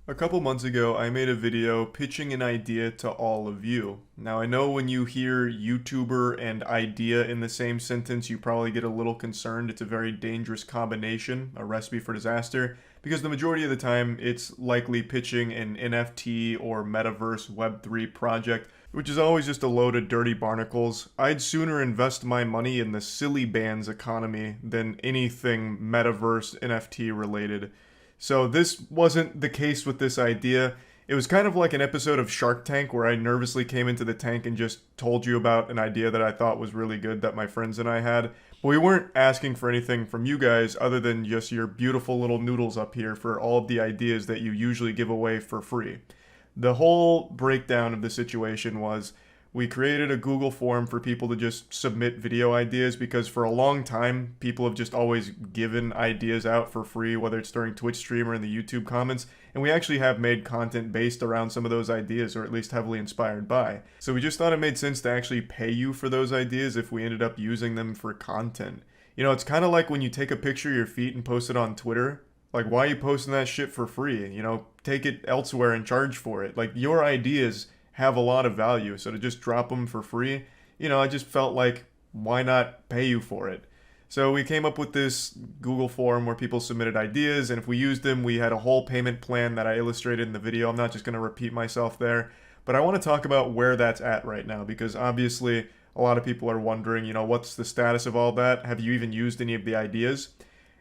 A couple months ago, I made a video pitching an idea to all of you. Now, I know when you hear YouTuber and idea in the same sentence, you probably get a little concerned. It's a very dangerous combination, a recipe for disaster, because the majority of the time, it's likely pitching an NFT or metaverse Web3 project, which is always just a load of dirty barnacles. I'd sooner invest my money in the silly bands economy than anything metaverse NFT related. So this wasn't the case with this idea. It was kind of like an episode of Shark Tank where I nervously came into the tank and just told you about an idea that I thought was really good that my friends and I had. But we weren't asking for anything from you guys other than just your beautiful little noodles up here for all of the ideas that you usually give away for free. The whole breakdown of the situation was we created a Google form for people to just submit video ideas because for a long time, people have just always given ideas out for free, whether it's during Twitch stream or in the YouTube comments. And we actually have made content based around some of those ideas, or at least heavily inspired by. So we just thought it made sense to actually pay you for those ideas if we ended up using them for content. You know, it's kind of like when you take a picture of your feet and post it on Twitter. Like, why are you posting that shit for free? You know, take it elsewhere and charge for it. Like, your ideas have a lot of value, so to just drop them for free, you know, I just felt like, why not pay you for it? So we came up with this Google form where people submitted ideas, and if we used them, we had a whole payment plan that I illustrated in the video. I'm not just going to repeat myself there, but I want to talk about where that's at right now, because obviously a lot of people are wondering, you know, what's the status of all that? Have you even used any of the ideas?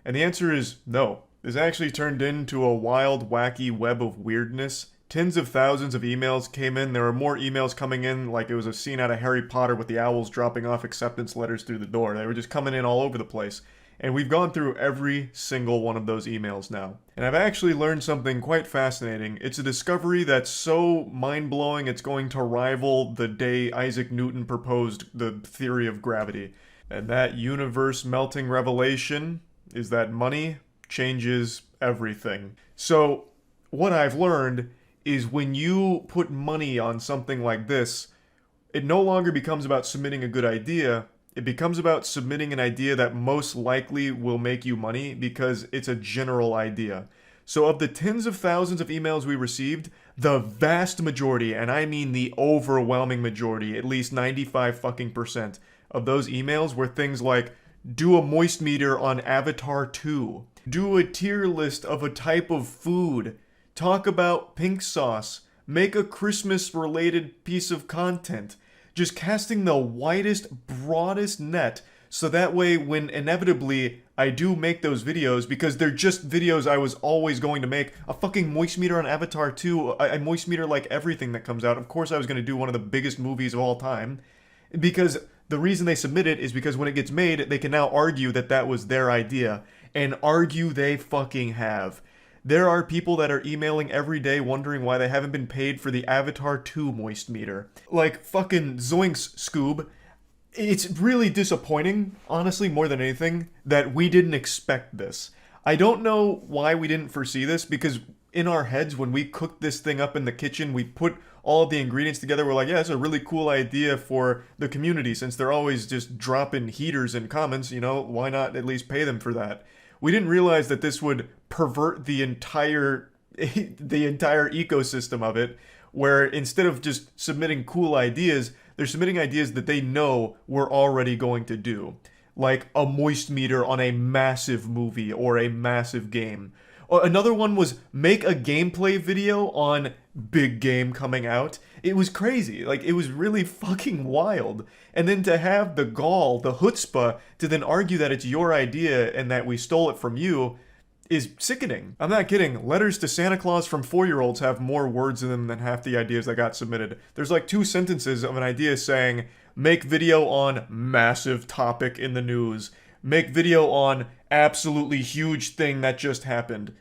And the answer is no. This actually turned into a wild, wacky web of weirdness. Tens of thousands of emails came in. There were more emails coming in like it was a scene out of Harry Potter with the owls dropping off acceptance letters through the door. They were just coming in all over the place. And we've gone through every single one of those emails now. And I've actually learned something quite fascinating. It's a discovery that's so mind-blowing it's going to rival the day Isaac Newton proposed the theory of gravity. And that universe-melting revelation is that money changes everything. So, what I've learned is when you put money on something like this, it no longer becomes about submitting a good idea. It becomes about submitting an idea that most likely will make you money because it's a general idea. So of the tens of thousands of emails we received, the vast majority, and I mean the overwhelming majority, at least 95 fucking percent of those emails were things like, do a moist meter on Avatar 2. Do a tier list of a type of food. Talk about pink sauce. Make a Christmas-related piece of content. Just casting the widest, broadest net so that way when inevitably I do make those videos, because they're just videos I was always going to make, a fucking moist meter on Avatar 2, I moist meter like everything that comes out. Of course I was going to do one of the biggest movies of all time, because the reason they submit it is because when it gets made, they can now argue that that was their idea, and argue they fucking have. There are people that are emailing every day wondering why they haven't been paid for the Avatar 2 moist meter. Like, fucking zoinks, Scoob. It's really disappointing, honestly, more than anything, that we didn't expect this. I don't know why we didn't foresee this, because in our heads, when we cooked this thing up in the kitchen, we put all of the ingredients together. We're like, yeah, it's a really cool idea for the community, since they're always just dropping heaters in comments, you know, why not at least pay them for that? We didn't realize that this would pervert the entire ecosystem of it, where instead of just submitting cool ideas, they're submitting ideas that they know we're already going to do, like a moist meter on a massive movie or a massive game. Another one was make a gameplay video on big game coming out. It was crazy. Like, it was really fucking wild. And then to have the gall, the chutzpah, to then argue that it's your idea and that we stole it from you is sickening. I'm not kidding. Letters to Santa Claus from 4-year-olds have more words in them than half the ideas that got submitted. There's like 2 sentences of an idea saying, make video on massive topic in the news. Make video on absolutely huge thing that just happened.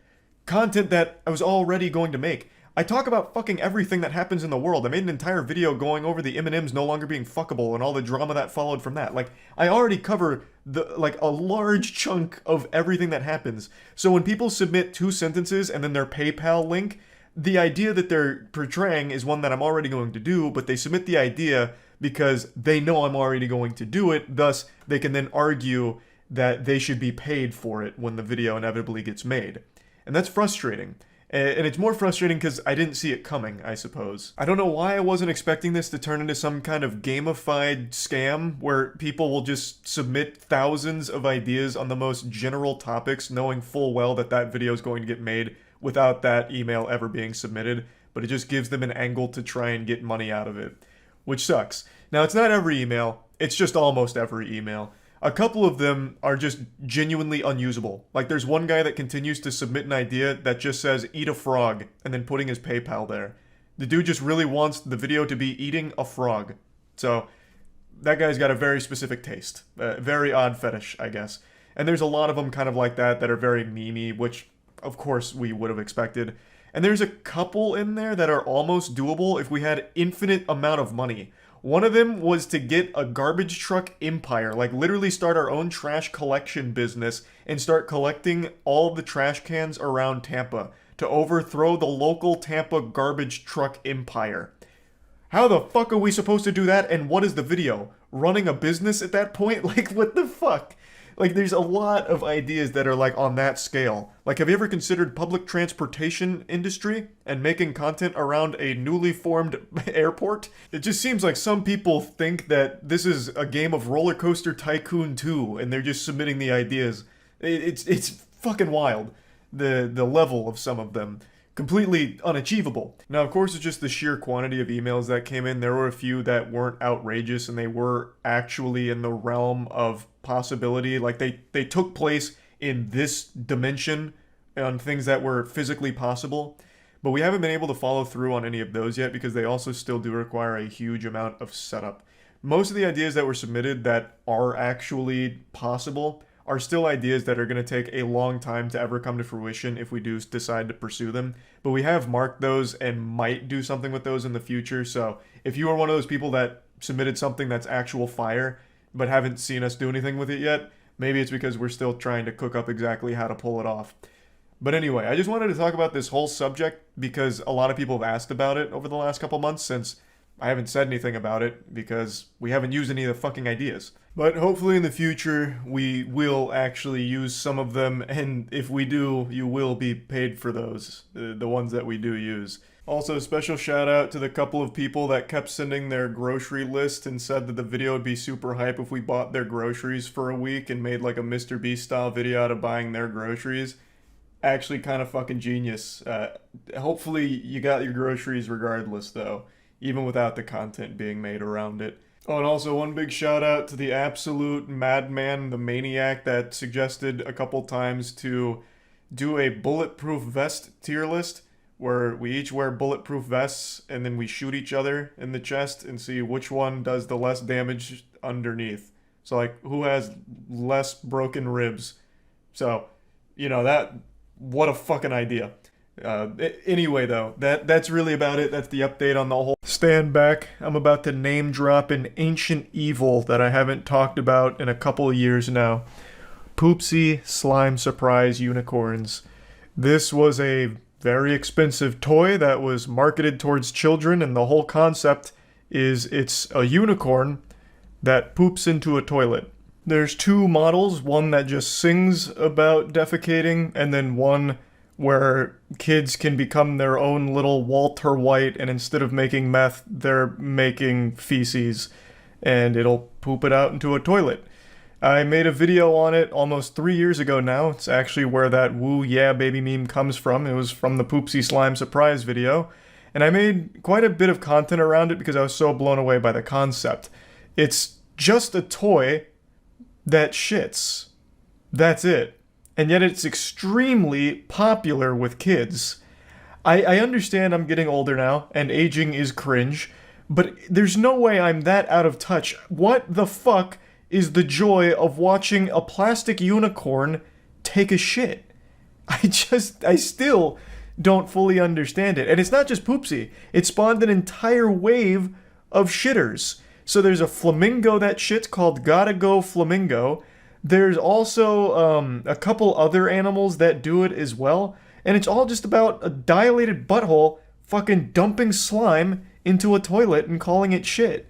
Content that I was already going to make. I talk about fucking everything that happens in the world. I made an entire video going over the M&Ms no longer being fuckable and all the drama that followed from that. Like, I already cover a large chunk of everything that happens. So when people submit 2 sentences and then their PayPal link, the idea that they're portraying is one that I'm already going to do, but they submit the idea because they know I'm already going to do it. Thus, they can then argue that they should be paid for it when the video inevitably gets made. And that's frustrating. And it's more frustrating because I didn't see it coming, I suppose. I don't know why I wasn't expecting this to turn into some kind of gamified scam where people will just submit thousands of ideas on the most general topics, knowing full well that that video is going to get made without that email ever being submitted. But it just gives them an angle to try and get money out of it, which sucks. Now, it's not every email, it's just almost every email. A couple of them are just genuinely unusable. Like, there's one guy that continues to submit an idea that just says, eat a frog, and then putting his PayPal there. The dude just really wants the video to be eating a frog. So, that guy's got a very specific taste. Very odd fetish, I guess. And there's a lot of them kind of like that are very memey, which, of course, we would have expected. And there's a couple in there that are almost doable if we had infinite amount of money. One of them was to get a garbage truck empire, like literally start our own trash collection business and start collecting all the trash cans around Tampa to overthrow the local Tampa garbage truck empire. How the fuck are we supposed to do that, and what is the video? Running a business at that point? Like, what the fuck? Like, there's a lot of ideas that are, like, on that scale. Like, have you ever considered public transportation industry and making content around a newly formed airport? It just seems like some people think that this is a game of Roller Coaster Tycoon 2, and they're just submitting the ideas. It's fucking wild, the level of some of them. Completely unachievable. Now, of course, it's just the sheer quantity of emails that came in. There were a few that weren't outrageous, and they were actually in the realm of possibility. Like, they took place in this dimension on things that were physically possible. But we haven't been able to follow through on any of those yet because they also still do require a huge amount of setup. Most of the ideas that were submitted that are actually possible are still ideas that are going to take a long time to ever come to fruition if we do decide to pursue them. But we have marked those and might do something with those in the future. So if you are one of those people that submitted something that's actual fire but haven't seen us do anything with it yet, maybe it's because we're still trying to cook up exactly how to pull it off. But anyway, I just wanted to talk about this whole subject because a lot of people have asked about it over the last couple months since I haven't said anything about it because we haven't used any of the fucking ideas. But hopefully in the future, we will actually use some of them, and if we do, you will be paid for those, the ones that we do use. Also, special shout out to the couple of people that kept sending their grocery list and said that the video would be super hype if we bought their groceries for a week and made like a Mr. Beast style video out of buying their groceries. Actually kind of fucking genius. Hopefully you got your groceries regardless though, even without the content being made around it. Oh, and also one big shout out to the absolute madman, the maniac that suggested a couple times to do a bulletproof vest tier list where we each wear bulletproof vests and then we shoot each other in the chest and see which one does the less damage underneath. So like, who has less broken ribs? So, you know, what a fucking idea. Anyway, though, that's really about it. That's the update on the whole. Stand back. I'm about to name drop an ancient evil that I haven't talked about in a couple of years now. Poopsie Slime Surprise Unicorns. This was a very expensive toy that was marketed towards children, and the whole concept is it's a unicorn that poops into a toilet. There's two models, one that just sings about defecating, and then one where kids can become their own little Walter White, and instead of making meth, they're making feces, and it'll poop it out into a toilet. I made a video on it almost 3 years ago now. It's actually where that woo yeah baby meme comes from. It was from the Poopsie Slime Surprise video, and I made quite a bit of content around it because I was so blown away by the concept. It's just a toy that shits. That's it. And yet it's extremely popular with kids. I understand I'm getting older now, and aging is cringe, but there's no way I'm that out of touch. What the fuck is the joy of watching a plastic unicorn take a shit? I still don't fully understand it. And it's not just Poopsie. It spawned an entire wave of shitters. So there's a flamingo that shits called Gotta Go Flamingo. There's also a couple other animals that do it as well. And it's all just about a dilated butthole fucking dumping slime into a toilet and calling it shit.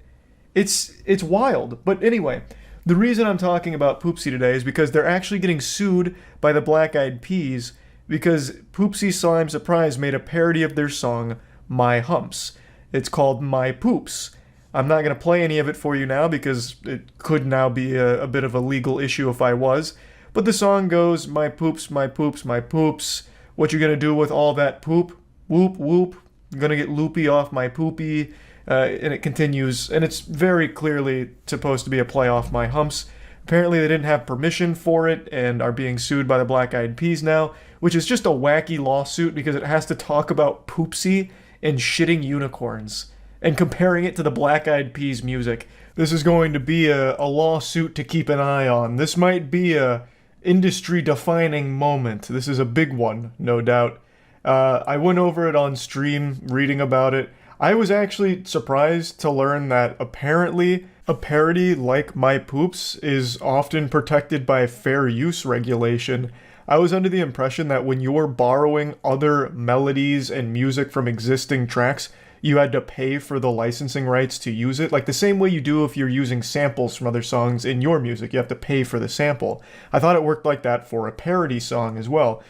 It's wild. But anyway, the reason I'm talking about Poopsie today is because they're actually getting sued by the Black Eyed Peas because Poopsie Slime Surprise made a parody of their song, My Humps. It's called My Poops. I'm not going to play any of it for you now because it could now be a bit of a legal issue if I was. But the song goes, my poops, my poops, my poops. What you going to do with all that poop? Whoop, whoop. I'm going to get loopy off my poopy. And it continues, and it's very clearly supposed to be a play off My Humps. Apparently they didn't have permission for it and are being sued by the Black Eyed Peas now, which is just a wacky lawsuit because it has to talk about Poopsie and shitting unicorns and comparing it to the Black Eyed Peas music. This is going to be a lawsuit to keep an eye on. This might be a industry-defining moment. This is a big one, no doubt. I went over it on stream, reading about it. I was actually surprised to learn that apparently a parody like My Poops is often protected by fair use regulation. I was under the impression that when you're borrowing other melodies and music from existing tracks, you had to pay for the licensing rights to use it, like the same way you do if you're using samples from other songs in your music. You have to pay for the sample. I thought it worked like that for a parody song as well.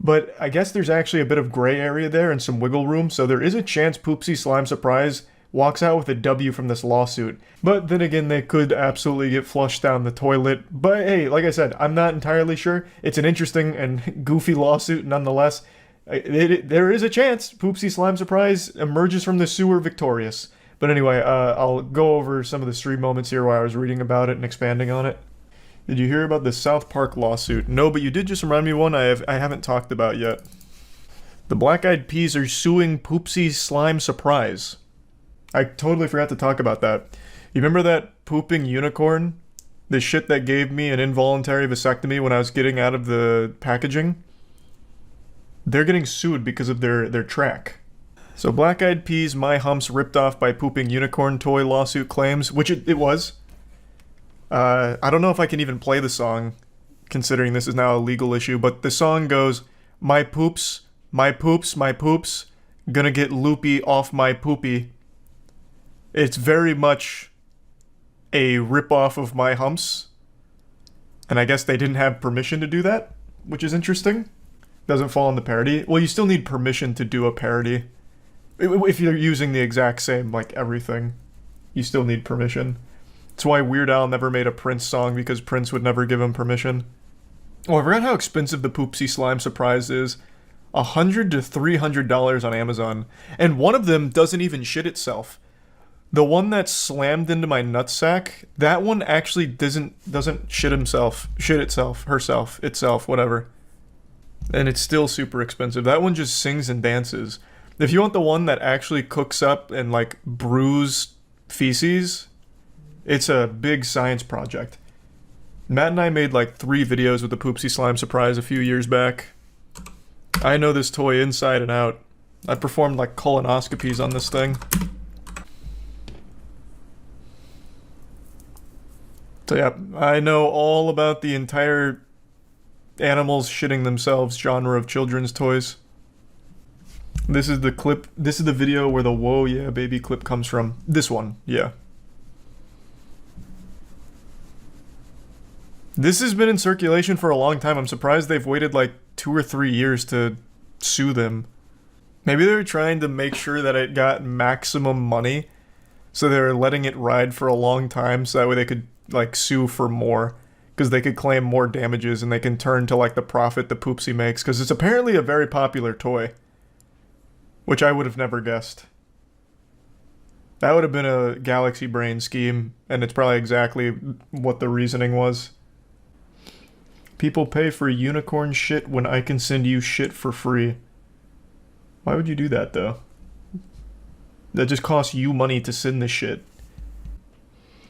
But I guess there's actually a bit of gray area there and some wiggle room, so there is a chance Poopsie Slime Surprise walks out with a W from this lawsuit. But then again, they could absolutely get flushed down the toilet. But hey, like I said, I'm not entirely sure. It's an interesting and goofy lawsuit nonetheless. There is a chance Poopsie Slime Surprise emerges from the sewer victorious. But anyway, I'll go over some of the stream moments here while I was reading about it and expanding on it. Did you hear about the South Park lawsuit? No, but you did just remind me one I haven't talked about yet. The Black Eyed Peas are suing Poopsie Slime Surprise. I totally forgot to talk about that. You remember that pooping unicorn? The shit that gave me an involuntary vasectomy when I was getting out of the packaging? They're getting sued because of their track. So Black Eyed Peas, My Humps ripped off by pooping unicorn toy lawsuit claims, which it was. I don't know if I can even play the song, considering this is now a legal issue, but the song goes, my poops, my poops, my poops, gonna get loopy off my poopy. It's very much a ripoff of My Humps, and I guess they didn't have permission to do that, which is interesting. Doesn't fall in the parody. Well, you still need permission to do a parody. If you're using the exact same, like, everything, you still need permission. That's why Weird Al never made a Prince song, because Prince would never give him permission. Oh, I forgot how expensive the Poopsie Slime Surprise is. $100 to $300 on Amazon. And one of them doesn't even shit itself. The one that slammed into my nutsack, that one actually doesn't shit itself, whatever. And it's still super expensive. That one just sings and dances. If you want the one that actually cooks up and, like, brews feces, it's a big science project. Matt and I made like 3 videos with the Poopsie Slime Surprise a few years back. I know this toy inside and out. I performed like colonoscopies on this thing. So yeah, I know all about the entire animals shitting themselves genre of children's toys. This is the clip, this is the video where the whoa yeah baby clip comes from. This one, yeah. This has been in circulation for a long time. I'm surprised they've waited like 2 or 3 years to sue them. Maybe they were trying to make sure that it got maximum money, so they were letting it ride for a long time so that way they could like sue for more, because they could claim more damages and they can turn to like the profit the Poopsie makes, because it's apparently a very popular toy, which I would have never guessed. That would have been a galaxy brain scheme, and it's probably exactly what the reasoning was. People pay for unicorn shit when I can send you shit for free. Why would you do that, though? That just costs you money to send the shit.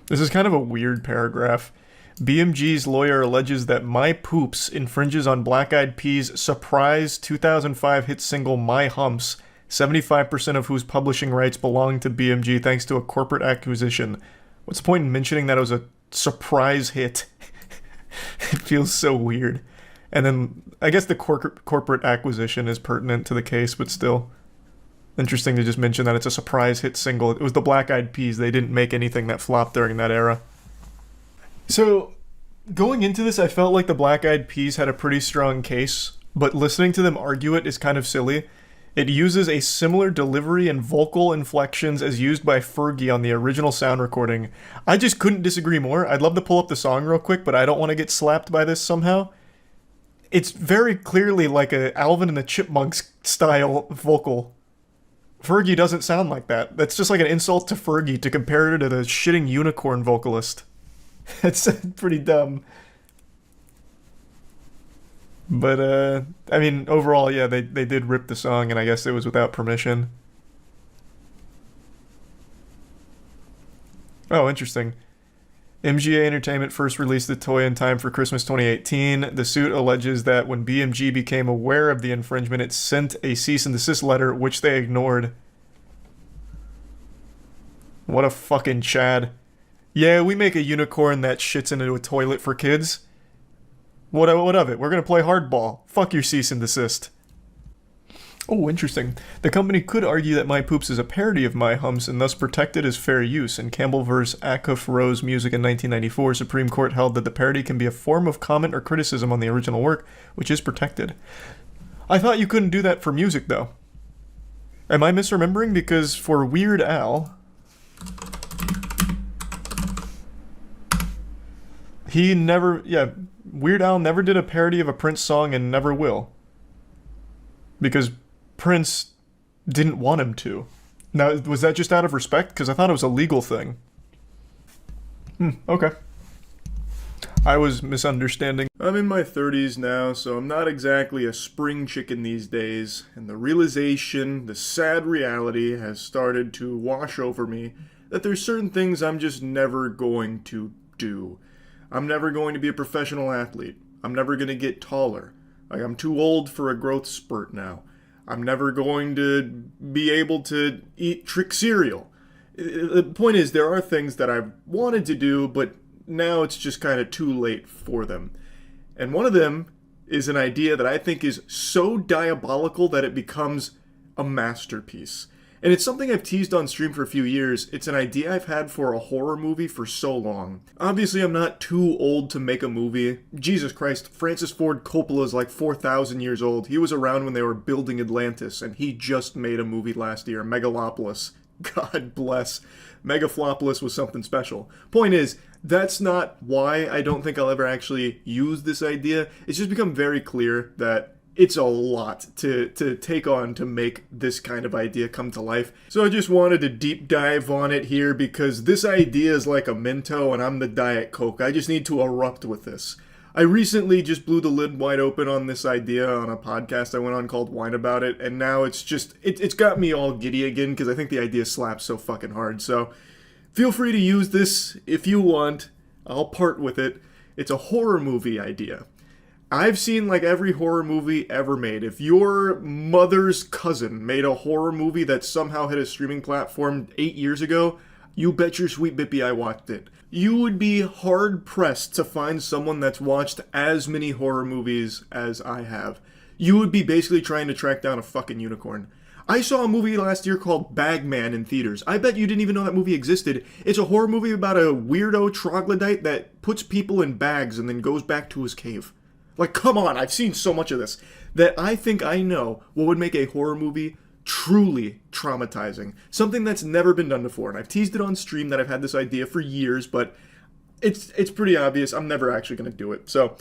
This is kind of a weird paragraph. BMG's lawyer alleges that My Poops infringes on Black Eyed Peas' surprise 2005 hit single My Humps, 75% of whose publishing rights belong to BMG thanks to a corporate acquisition. What's the point in mentioning that it was a surprise hit? It feels so weird. And then, I guess the corporate acquisition is pertinent to the case, but still. Interesting to just mention that it's a surprise hit single. It was the Black Eyed Peas. They didn't make anything that flopped during that era. So, going into this, I felt like the Black Eyed Peas had a pretty strong case, but listening to them argue it is kind of silly. It uses a similar delivery and vocal inflections as used by Fergie on the original sound recording. I just couldn't disagree more. I'd love to pull up the song real quick, but I don't want to get slapped by this somehow. It's very clearly like a Alvin and the Chipmunks style vocal. Fergie doesn't sound like that. That's just like an insult to Fergie to compare her to the shitting unicorn vocalist. It's pretty dumb. But, I mean, overall, yeah, they did rip the song, and I guess it was without permission. Oh, interesting. MGA Entertainment first released the toy in time for Christmas 2018. The suit alleges that when BMG became aware of the infringement, it sent a cease and desist letter, which they ignored. What a fucking Chad. Yeah, we make a unicorn that shits into a toilet for kids. What of it? We're gonna play hardball. Fuck your cease and desist. Oh, interesting. The company could argue that My Poops is a parody of My Humps and thus protected as fair use. In Campbell vs. Acuff Rose Music in 1994, Supreme Court held that the parody can be a form of comment or criticism on the original work, which is protected. I thought you couldn't do that for music, though. Am I misremembering? Because for Weird Al, Weird Al never did a parody of a Prince song and never will. Because Prince didn't want him to. Now, was that just out of respect? Because I thought it was a legal thing. Okay. I was misunderstanding. I'm in my 30s now, so I'm not exactly a spring chicken these days, and the realization, the sad reality, has started to wash over me that there's certain things I'm just never going to do. I'm never going to be a professional athlete. I'm never going to get taller. Like, I'm too old for a growth spurt now. I'm never going to be able to eat trick cereal. The point is, there are things that I've wanted to do, but now it's just kind of too late for them. And one of them is an idea that I think is so diabolical that it becomes a masterpiece. And it's something I've teased on stream for a few years. It's an idea I've had for a horror movie for so long. Obviously, I'm not too old to make a movie. Jesus Christ, Francis Ford Coppola is like 4,000 years old. He was around when they were building Atlantis, and he just made a movie last year, Megalopolis. God bless. Megaflopolis was something special. Point is, that's not why I don't think I'll ever actually use this idea. It's just become very clear that it's a lot to take on to make this kind of idea come to life. So I just wanted to deep dive on it here because this idea is like a Minto and I'm the Diet Coke. I just need to erupt with this. I recently just blew the lid wide open on this idea on a podcast I went on called Wine About It, and now it's just, it's got me all giddy again because I think the idea slaps so fucking hard. So feel free to use this if you want. I'll part with it. It's a horror movie idea. I've seen like every horror movie ever made. If your mother's cousin made a horror movie that somehow hit a streaming platform 8 years ago, you bet your sweet bippy I watched it. You would be hard-pressed to find someone that's watched as many horror movies as I have. You would be basically trying to track down a fucking unicorn. I saw a movie last year called Bagman in theaters. I bet you didn't even know that movie existed. It's a horror movie about a weirdo troglodyte that puts people in bags and then goes back to his cave. Like, come on, I've seen so much of this that I think I know what would make a horror movie truly traumatizing. Something that's never been done before. And I've teased it on stream that I've had this idea for years, but it's pretty obvious I'm never actually going to do it. So,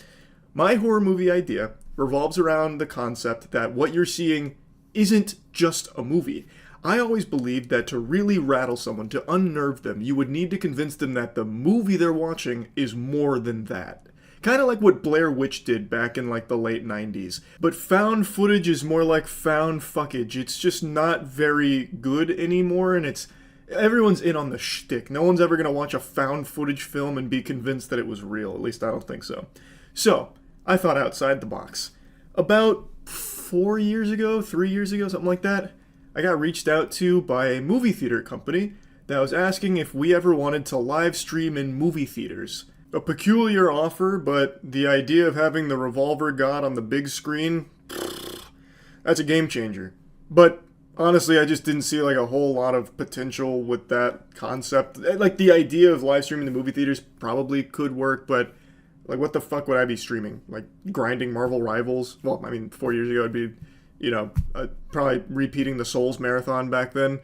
my horror movie idea revolves around the concept that what you're seeing isn't just a movie. I always believed that to really rattle someone, to unnerve them, you would need to convince them that the movie they're watching is more than that. Kind of like what Blair Witch did back in like the late 90s. But found footage is more like found fuckage. It's just not very good anymore, and everyone's in on the shtick. No one's ever going to watch a found footage film and be convinced that it was real. At least I don't think so. So, I thought outside the box. About 3 years ago, something like that, I got reached out to by a movie theater company that was asking if we ever wanted to live stream in movie theaters. A peculiar offer, but the idea of having the Revolver God on the big screen, that's a game changer. But honestly, I just didn't see like a whole lot of potential with that concept. Like the idea of live streaming the movie theaters probably could work, but Like, what the fuck would I be streaming? Like, grinding Marvel Rivals? Well, I mean, 4 years ago, it'd be, probably repeating the Souls Marathon back then.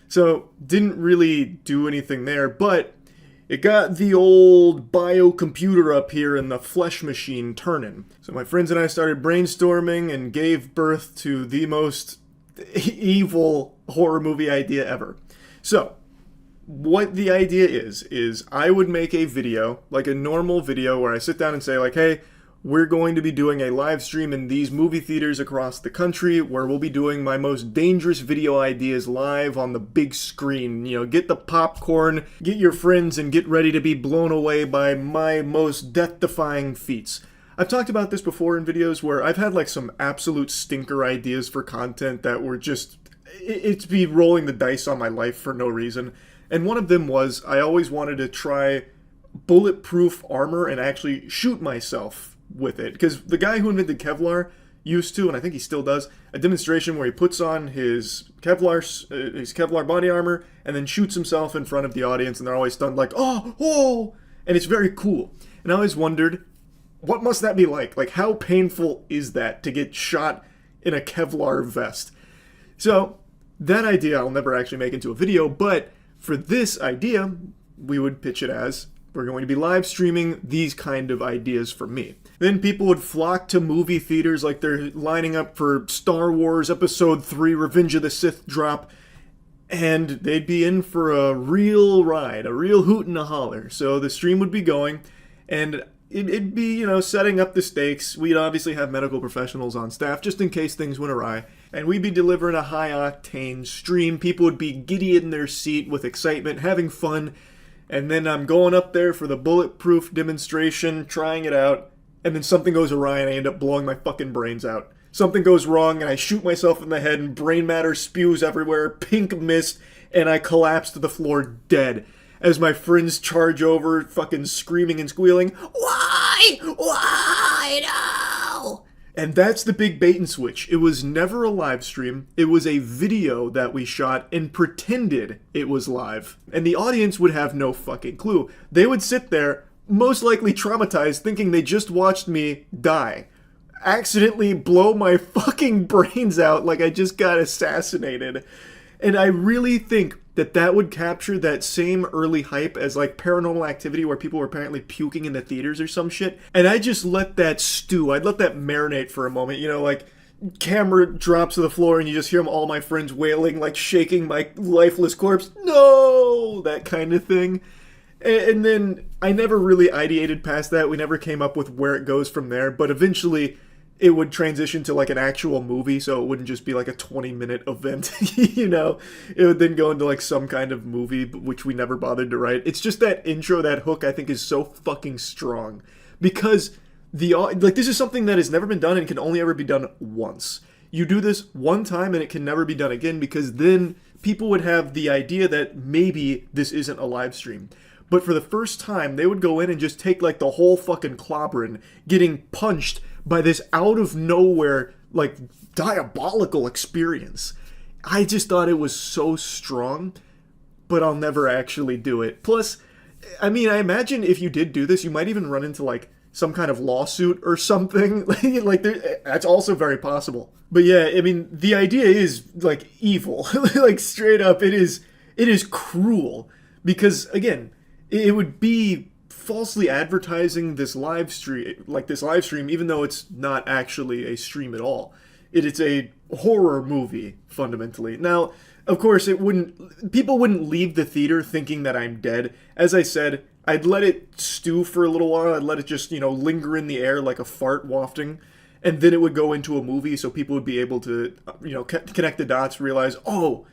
So, didn't really do anything there, but it got the old biocomputer up here and the flesh machine turning. So my friends and I started brainstorming and gave birth to the most evil horror movie idea ever. So, what the idea is I would make a video, like a normal video, where I sit down and say, like, hey, we're going to be doing a live stream in these movie theaters across the country where we'll be doing my most dangerous video ideas live on the big screen. Get the popcorn, get your friends, and get ready to be blown away by my most death-defying feats. I've talked about this before in videos where I've had like some absolute stinker ideas for content that were just, it's be rolling the dice on my life for no reason. And one of them was I always wanted to try bulletproof armor and actually shoot myself with it, because the guy who invented Kevlar used to, and I think he still does, a demonstration where he puts on his Kevlar body armor and then shoots himself in front of the audience, and they're always stunned like, oh, and it's very cool. And I always wondered, what must that be like? Like, how painful is that to get shot in a Kevlar vest? So that idea I'll never actually make into a video, but for this idea, we would pitch it as, we're going to be live streaming these kind of ideas from me. Then people would flock to movie theaters like they're lining up for Star Wars Episode 3 Revenge of the Sith drop, and they'd be in for a real ride, a real hoot and a holler. So the stream would be going, and it'd be, setting up the stakes. We'd obviously have medical professionals on staff just in case things went awry, and we'd be delivering a high-octane stream. People would be giddy in their seat with excitement, having fun, and then I'm going up there for the bulletproof demonstration, trying it out, and then something goes awry and I end up blowing my fucking brains out. Something goes wrong and I shoot myself in the head and brain matter spews everywhere, pink mist, and I collapse to the floor dead. As my friends charge over, fucking screaming and squealing, Why? Why? No! And that's the big bait and switch. It was never a live stream. It was a video that we shot and pretended it was live. And the audience would have no fucking clue. They would sit there, most likely traumatized, thinking they just watched me die. Accidentally blow my fucking brains out like I just got assassinated. And I really think that would capture that same early hype as like Paranormal Activity, where people were apparently puking in the theaters or some shit. And I just let that stew. I'd let that marinate for a moment. Like camera drops to the floor and you just hear all my friends wailing, like shaking my lifeless corpse. No! That kind of thing. And then I never really ideated past that. We never came up with where it goes from there. But eventually it would transition to like an actual movie, so it wouldn't just be like a 20-minute event, It would then go into like some kind of movie, which we never bothered to write. It's just that intro, that hook, I think is so fucking strong. Because this is something that has never been done and can only ever be done once. You do this one time and it can never be done again, because then people would have the idea that maybe this isn't a live stream. But for the first time, they would go in and just take like the whole fucking clobberin', getting punched by this out of nowhere, like, diabolical experience. I just thought it was so strong, but I'll never actually do it. Plus, I mean, I imagine if you did do this, you might even run into like some kind of lawsuit or something. That's also very possible. But yeah, I mean, the idea is like evil. Like straight up, it is cruel. Because again, it would be falsely advertising this live stream, even though it's not actually a stream at all. It's a horror movie, fundamentally. Now, of course, people wouldn't leave the theater thinking that I'm dead. As I said, I'd let it stew for a little while. I'd let it just, linger in the air like a fart wafting. And then it would go into a movie, so people would be able to, connect the dots, realize, oh,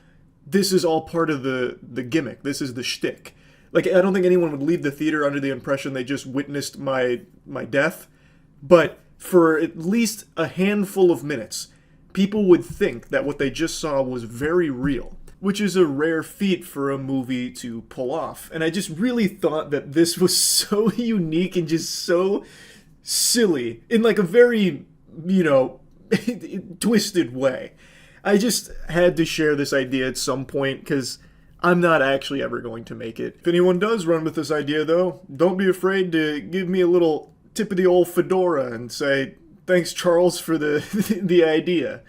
this is all part of the gimmick. This is the shtick. Like, I don't think anyone would leave the theater under the impression they just witnessed my death. But for at least a handful of minutes, people would think that what they just saw was very real, which is a rare feat for a movie to pull off. And I just really thought that this was so unique and just so silly in like a very, twisted way. I just had to share this idea at some point because I'm not actually ever going to make it. If anyone does run with this idea, though, don't be afraid to give me a little tip of the old fedora and say, thanks, Charles, for the the idea.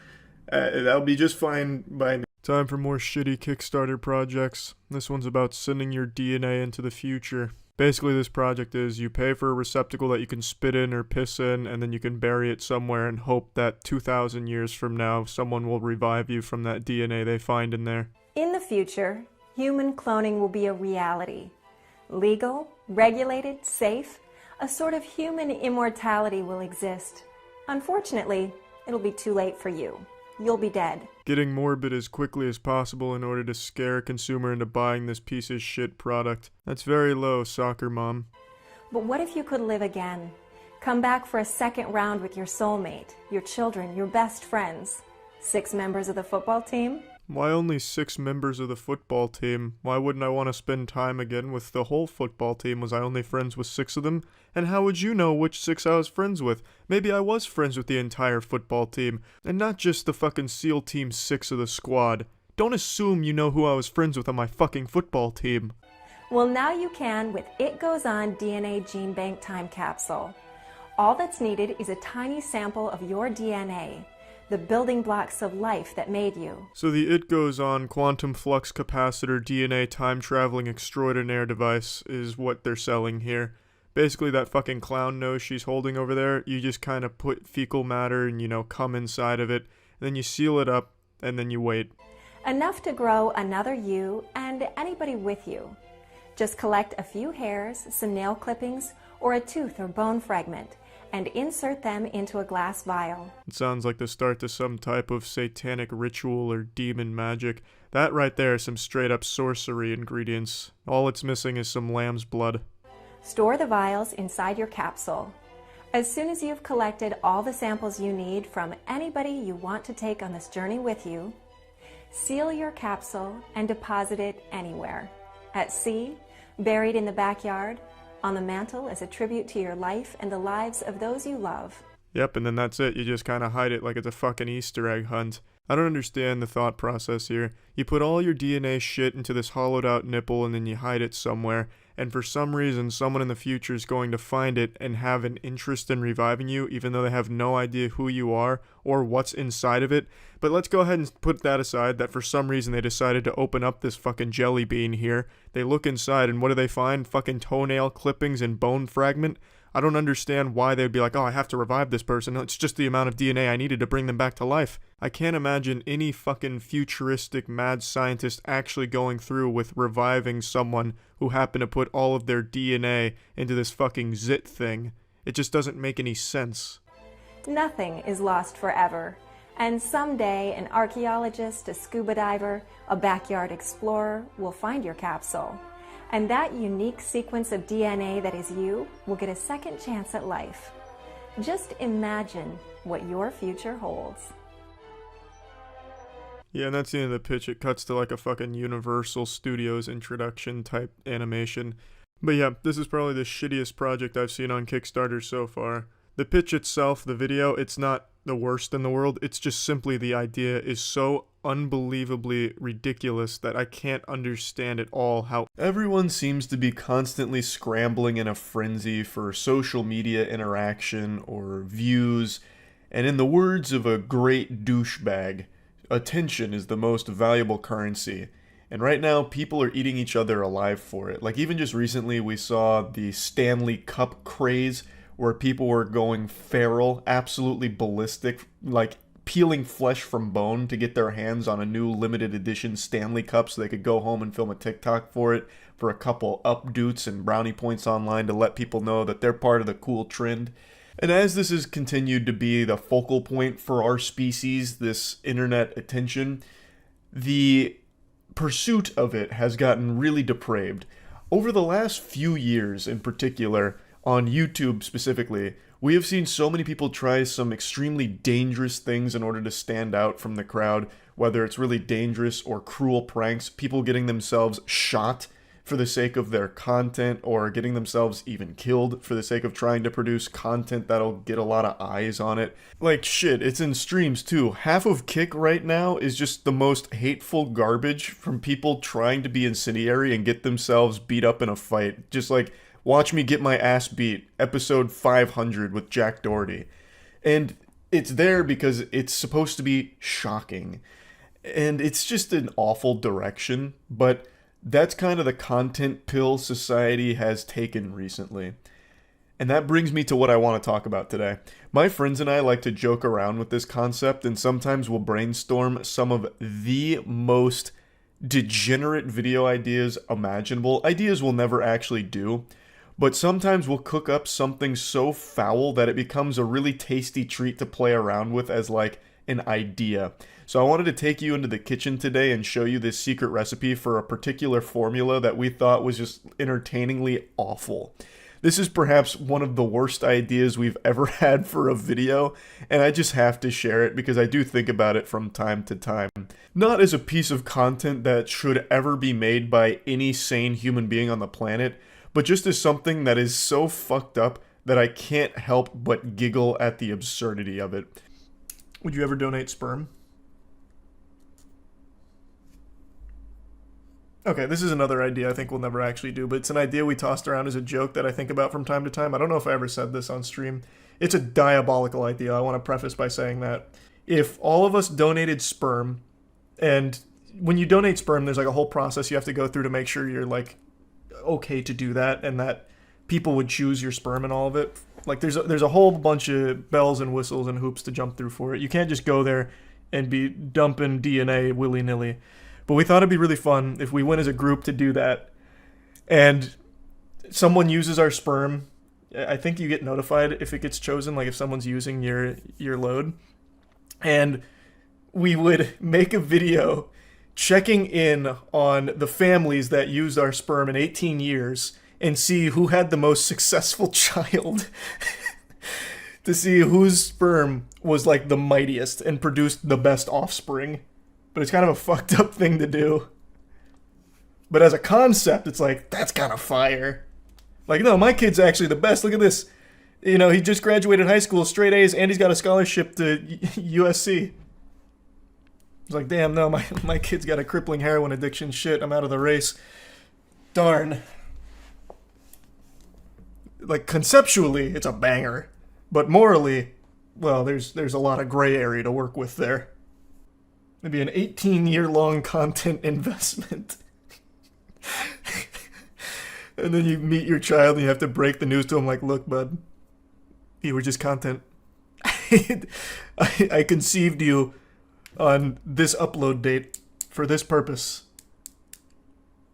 That'll be just fine by me. Time for more shitty Kickstarter projects. This one's about sending your DNA into the future. Basically, this project is you pay for a receptacle that you can spit in or piss in, and then you can bury it somewhere and hope that 2,000 years from now, someone will revive you from that DNA they find in there. In the future, human cloning will be a reality. Legal, regulated, safe, a sort of human immortality will exist. Unfortunately, it'll be too late for you. You'll be dead. Getting morbid as quickly as possible in order to scare a consumer into buying this piece of shit product. That's very low, soccer mom. But what if you could live again? Come back for a second round with your soulmate, your children, your best friends. 6 members of the football team? Why only 6 members of the football team? Why wouldn't I want to spend time again with the whole football team? Was I only friends with 6 of them? And how would you know which 6 I was friends with? Maybe I was friends with the entire football team, and not just the fucking SEAL Team 6 of the squad. Don't assume you know who I was friends with on my fucking football team. Well, now you can with It Goes On DNA Gene Bank Time Capsule. All that's needed is a tiny sample of your DNA. The building blocks of life that made you. So the It Goes On quantum flux capacitor DNA time-traveling extraordinaire device is what they're selling here. Basically that fucking clown nose she's holding over there, you just kind of put fecal matter and, cum inside of it, then you seal it up, and then you wait. Enough to grow another you and anybody with you. Just collect a few hairs, some nail clippings, or a tooth or bone fragment, and insert them into a glass vial. It sounds like the start to some type of satanic ritual or demon magic. That right there is some straight up sorcery ingredients. All it's missing is some lamb's blood. Store the vials inside your capsule. As soon as you've collected all the samples you need from anybody you want to take on this journey with you, seal your capsule and deposit it anywhere. At sea, buried in the backyard, on the mantle as a tribute to your life and the lives of those you love. Yep, and then that's it. You just kind of hide it like it's a fucking Easter egg hunt. I don't understand the thought process here. You put all your DNA shit into this hollowed out nipple and then you hide it somewhere, and for some reason someone in the future is going to find it and have an interest in reviving you even though they have no idea who you are or what's inside of it. But let's go ahead and put that aside, that for some reason they decided to open up this fucking jelly bean here. They look inside and what do they find? Fucking toenail clippings and bone fragment? I don't understand why they'd be like, oh, I have to revive this person. It's just the amount of DNA I needed to bring them back to life. I can't imagine any fucking futuristic mad scientist actually going through with reviving someone who happened to put all of their DNA into this fucking zit thing. It just doesn't make any sense. Nothing is lost forever. And someday an archaeologist, a scuba diver, a backyard explorer will find your capsule. And that unique sequence of DNA that is you will get a second chance at life. Just imagine what your future holds. Yeah, and that's the end of the pitch. It cuts to like a fucking Universal Studios introduction type animation. But yeah, this is probably the shittiest project I've seen on Kickstarter so far. The pitch itself, the video, it's not the worst in the world. It's just simply the idea is so unbelievably ridiculous that I can't understand at all how everyone seems to be constantly scrambling in a frenzy for social media interaction or views. And in the words of a great douchebag, attention is the most valuable currency. And right now, people are eating each other alive for it. Like even just recently, we saw the Stanley Cup craze where people were going feral, absolutely ballistic, like peeling flesh from bone to get their hands on a new limited edition Stanley Cup so they could go home and film a TikTok for it for a couple updoots and brownie points online to let people know that they're part of the cool trend. And as this has continued to be the focal point for our species, this internet attention, the pursuit of it has gotten really depraved. Over the last few years in particular, on YouTube specifically, we have seen so many people try some extremely dangerous things in order to stand out from the crowd, whether it's really dangerous or cruel pranks, people getting themselves shot for the sake of their content, or getting themselves even killed for the sake of trying to produce content that'll get a lot of eyes on it. Like shit, it's in streams too. Half of Kick right now is just the most hateful garbage from people trying to be incendiary and get themselves beat up in a fight. Just like, Watch Me Get My Ass Beat, episode 500 with Jack Doherty. And it's there because it's supposed to be shocking. And it's just an awful direction, but that's kind of the content pill society has taken recently. And that brings me to what I want to talk about today. My friends and I like to joke around with this concept, and sometimes we'll brainstorm some of the most degenerate video ideas imaginable. Ideas we'll never actually do, but sometimes we'll cook up something so foul that it becomes a really tasty treat to play around with as like an idea. So I wanted to take you into the kitchen today and show you this secret recipe for a particular formula that we thought was just entertainingly awful. This is perhaps one of the worst ideas we've ever had for a video, and I just have to share it because I do think about it from time to time. Not as a piece of content that should ever be made by any sane human being on the planet, but just as something that is so fucked up that I can't help but giggle at the absurdity of it. Would you ever donate sperm? Okay, this is another idea I think we'll never actually do, but it's an idea we tossed around as a joke that I think about from time to time. I don't know if I ever said this on stream. It's a diabolical idea. I want to preface by saying that. If all of us donated sperm, and when you donate sperm, there's like a whole process you have to go through to make sure you're like okay to do that, and that people would choose your sperm and all of it. Like there's a whole bunch of bells and whistles and hoops to jump through for it. You can't just go there and be dumping DNA willy-nilly. But we thought it'd be really fun if we went as a group to do that. And someone uses our sperm. I think you get notified if it gets chosen, like if someone's using your load. And we would make a video checking in on the families that used our sperm in 18 years and see who had the most successful child. To see whose sperm was like the mightiest and produced the best offspring. But it's kind of a fucked up thing to do. But as a concept, it's like, that's kind of fire. Like, no, my kid's actually the best. Look at this. You know, he just graduated high school, straight A's, and he's got a scholarship to USC. It's like, damn, no, my kid's got a crippling heroin addiction. Shit, I'm out of the race. Darn. Like, conceptually, it's a banger. But morally, well, there's a lot of gray area to work with there. Maybe an 18-year-long content investment. And then you meet your child and you have to break the news to him like, look, bud, you were just content. I conceived you on this upload date for this purpose.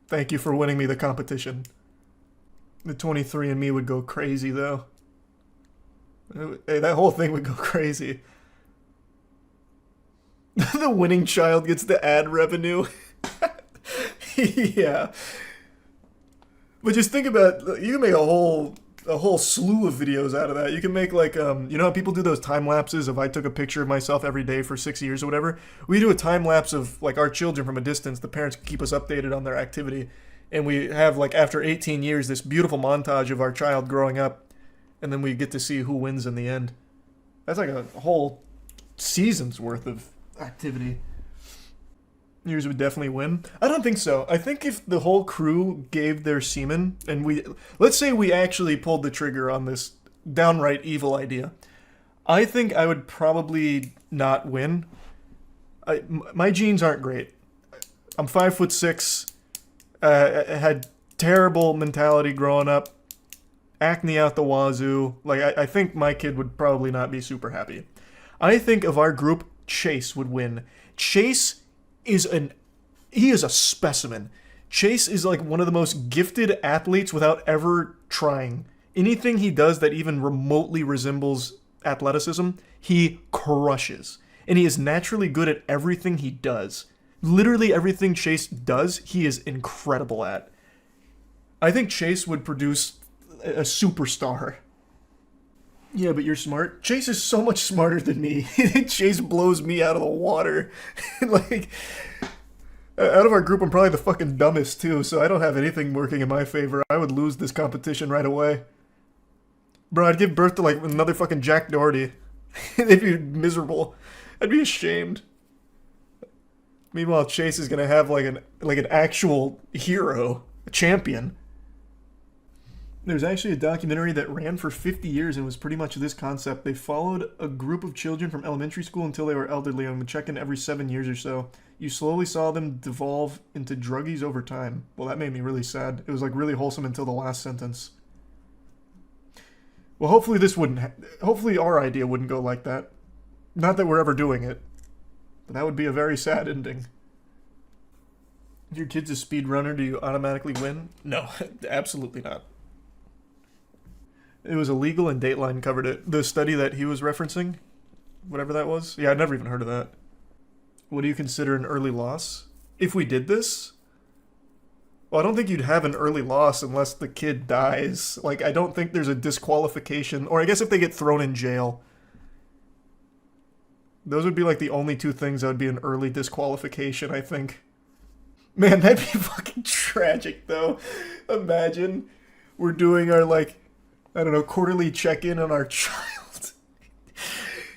Thank you for winning me the competition. The 23andMe would go crazy, though. Hey, that whole thing would go crazy. The winning child gets the ad revenue. Yeah. But just think about, you can make a whole slew of videos out of that. You can make like, you know how people do those time lapses of I took a picture of myself every day for 6 years or whatever? We do a time lapse of like our children from a distance. The parents can keep us updated on their activity. And we have like after 18 years, this beautiful montage of our child growing up. And then we get to see who wins in the end. That's like a whole season's worth of activity. Yours would definitely win. I don't think so. I think if the whole crew gave their semen and let's say we actually pulled the trigger on this downright evil idea, I think I would probably not win. My genes aren't great. I'm 5'6". I had terrible mentality growing up. Acne out the wazoo. Like I think my kid would probably not be super happy. I think of our group, Chase would win. Chase is a specimen. Chase is like one of the most gifted athletes without ever trying. Anything he does that even remotely resembles athleticism, he crushes. And he is naturally good at everything he does. Literally everything Chase does, he is incredible at. I think Chase would produce a superstar. Yeah, but you're smart. Chase is so much smarter than me. Chase blows me out of the water. Like, out of our group, I'm probably the fucking dumbest too, so I don't have anything working in my favor. I would lose this competition right away. Bro, I'd give birth to like another fucking Jack Doherty. They'd be miserable. I'd be ashamed. Meanwhile, Chase is gonna have like an actual hero, a champion. There's actually a documentary that ran for 50 years and was pretty much this concept. They followed a group of children from elementary school until they were elderly and would check in every 7 years or so. You slowly saw them devolve into druggies over time. Well, that made me really sad. It was like really wholesome until the last sentence. Well, hopefully this wouldn't. Hopefully our idea wouldn't go like that. Not that we're ever doing it, but that would be a very sad ending. If your kid's a speedrunner, do you automatically win? No, absolutely not. It was illegal and Dateline covered it. The study that he was referencing, whatever that was. Yeah, I'd never even heard of that. What do you consider an early loss? If we did this? Well, I don't think you'd have an early loss unless the kid dies. Like, I don't think there's a disqualification. Or I guess if they get thrown in jail. Those would be like the only two things that would be an early disqualification, I think. Man, that'd be fucking tragic, though. Imagine we're doing our, like, I don't know, quarterly check-in on our child.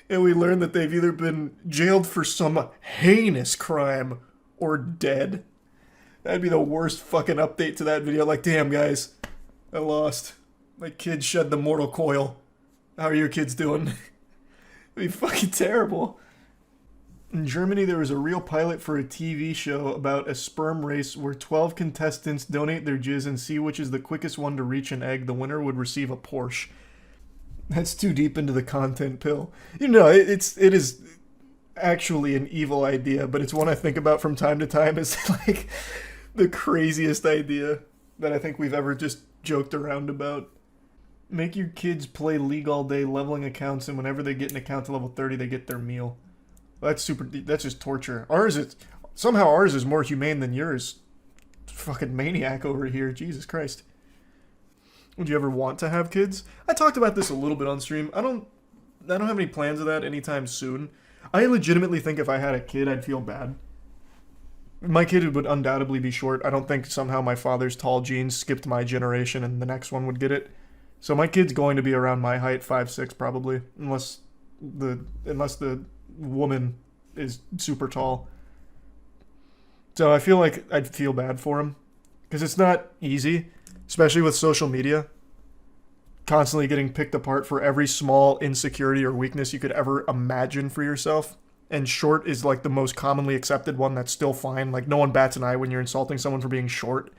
And we learn that they've either been jailed for some heinous crime or dead. That'd be the worst fucking update to that video. Like, damn, guys, I lost. My kid shed the mortal coil. How are your kids doing? It'd be fucking terrible. In Germany, there was a real pilot for a TV show about a sperm race where 12 contestants donate their jizz and see which is the quickest one to reach an egg. The winner would receive a Porsche. That's too deep into the content pill. You know, it is actually an evil idea, but it's one I think about from time to time. It's like the craziest idea that I think we've ever just joked around about. Make your kids play League all day, leveling accounts, and whenever they get an account to level 30, they get their meal. That's just torture. Ours is more humane than yours. Fucking maniac over here. Jesus Christ. Would you ever want to have kids? I talked about this a little bit on stream. I don't have any plans of that anytime soon. I legitimately think if I had a kid, I'd feel bad. My kid would undoubtedly be short. I don't think somehow my father's tall genes skipped my generation and the next one would get it. So my kid's going to be around my height, 5'6", probably, unless the woman is super tall. So I feel like I'd feel bad for him because it's not easy, especially with social media, constantly getting picked apart for every small insecurity or weakness you could ever imagine for yourself. And short is like the most commonly accepted one that's still fine. Like no one bats an eye when you're insulting someone for being short.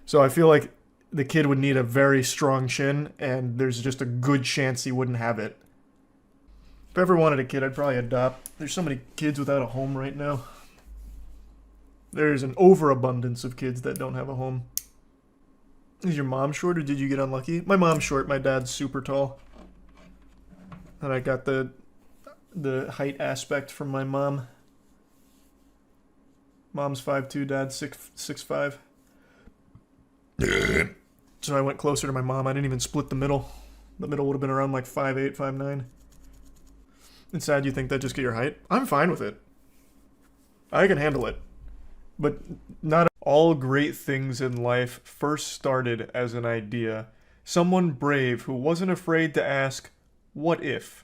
So I feel like the kid would need a very strong chin, and there's just a good chance he wouldn't have it. If I ever wanted a kid, I'd probably adopt. There's so many kids without a home right now. There's an overabundance of kids that don't have a home. Is your mom short or did you get unlucky? My mom's short, my dad's super tall. And I got the height aspect from my mom. Mom's 5'2", dad's 6'5". So I went closer to my mom. I didn't even split the middle. The middle would have been around like 5'8", 5'9". It's sad you think that just get your height. I'm fine with it. I can handle it. But not all great things in life first started as an idea. Someone brave who wasn't afraid to ask, what if?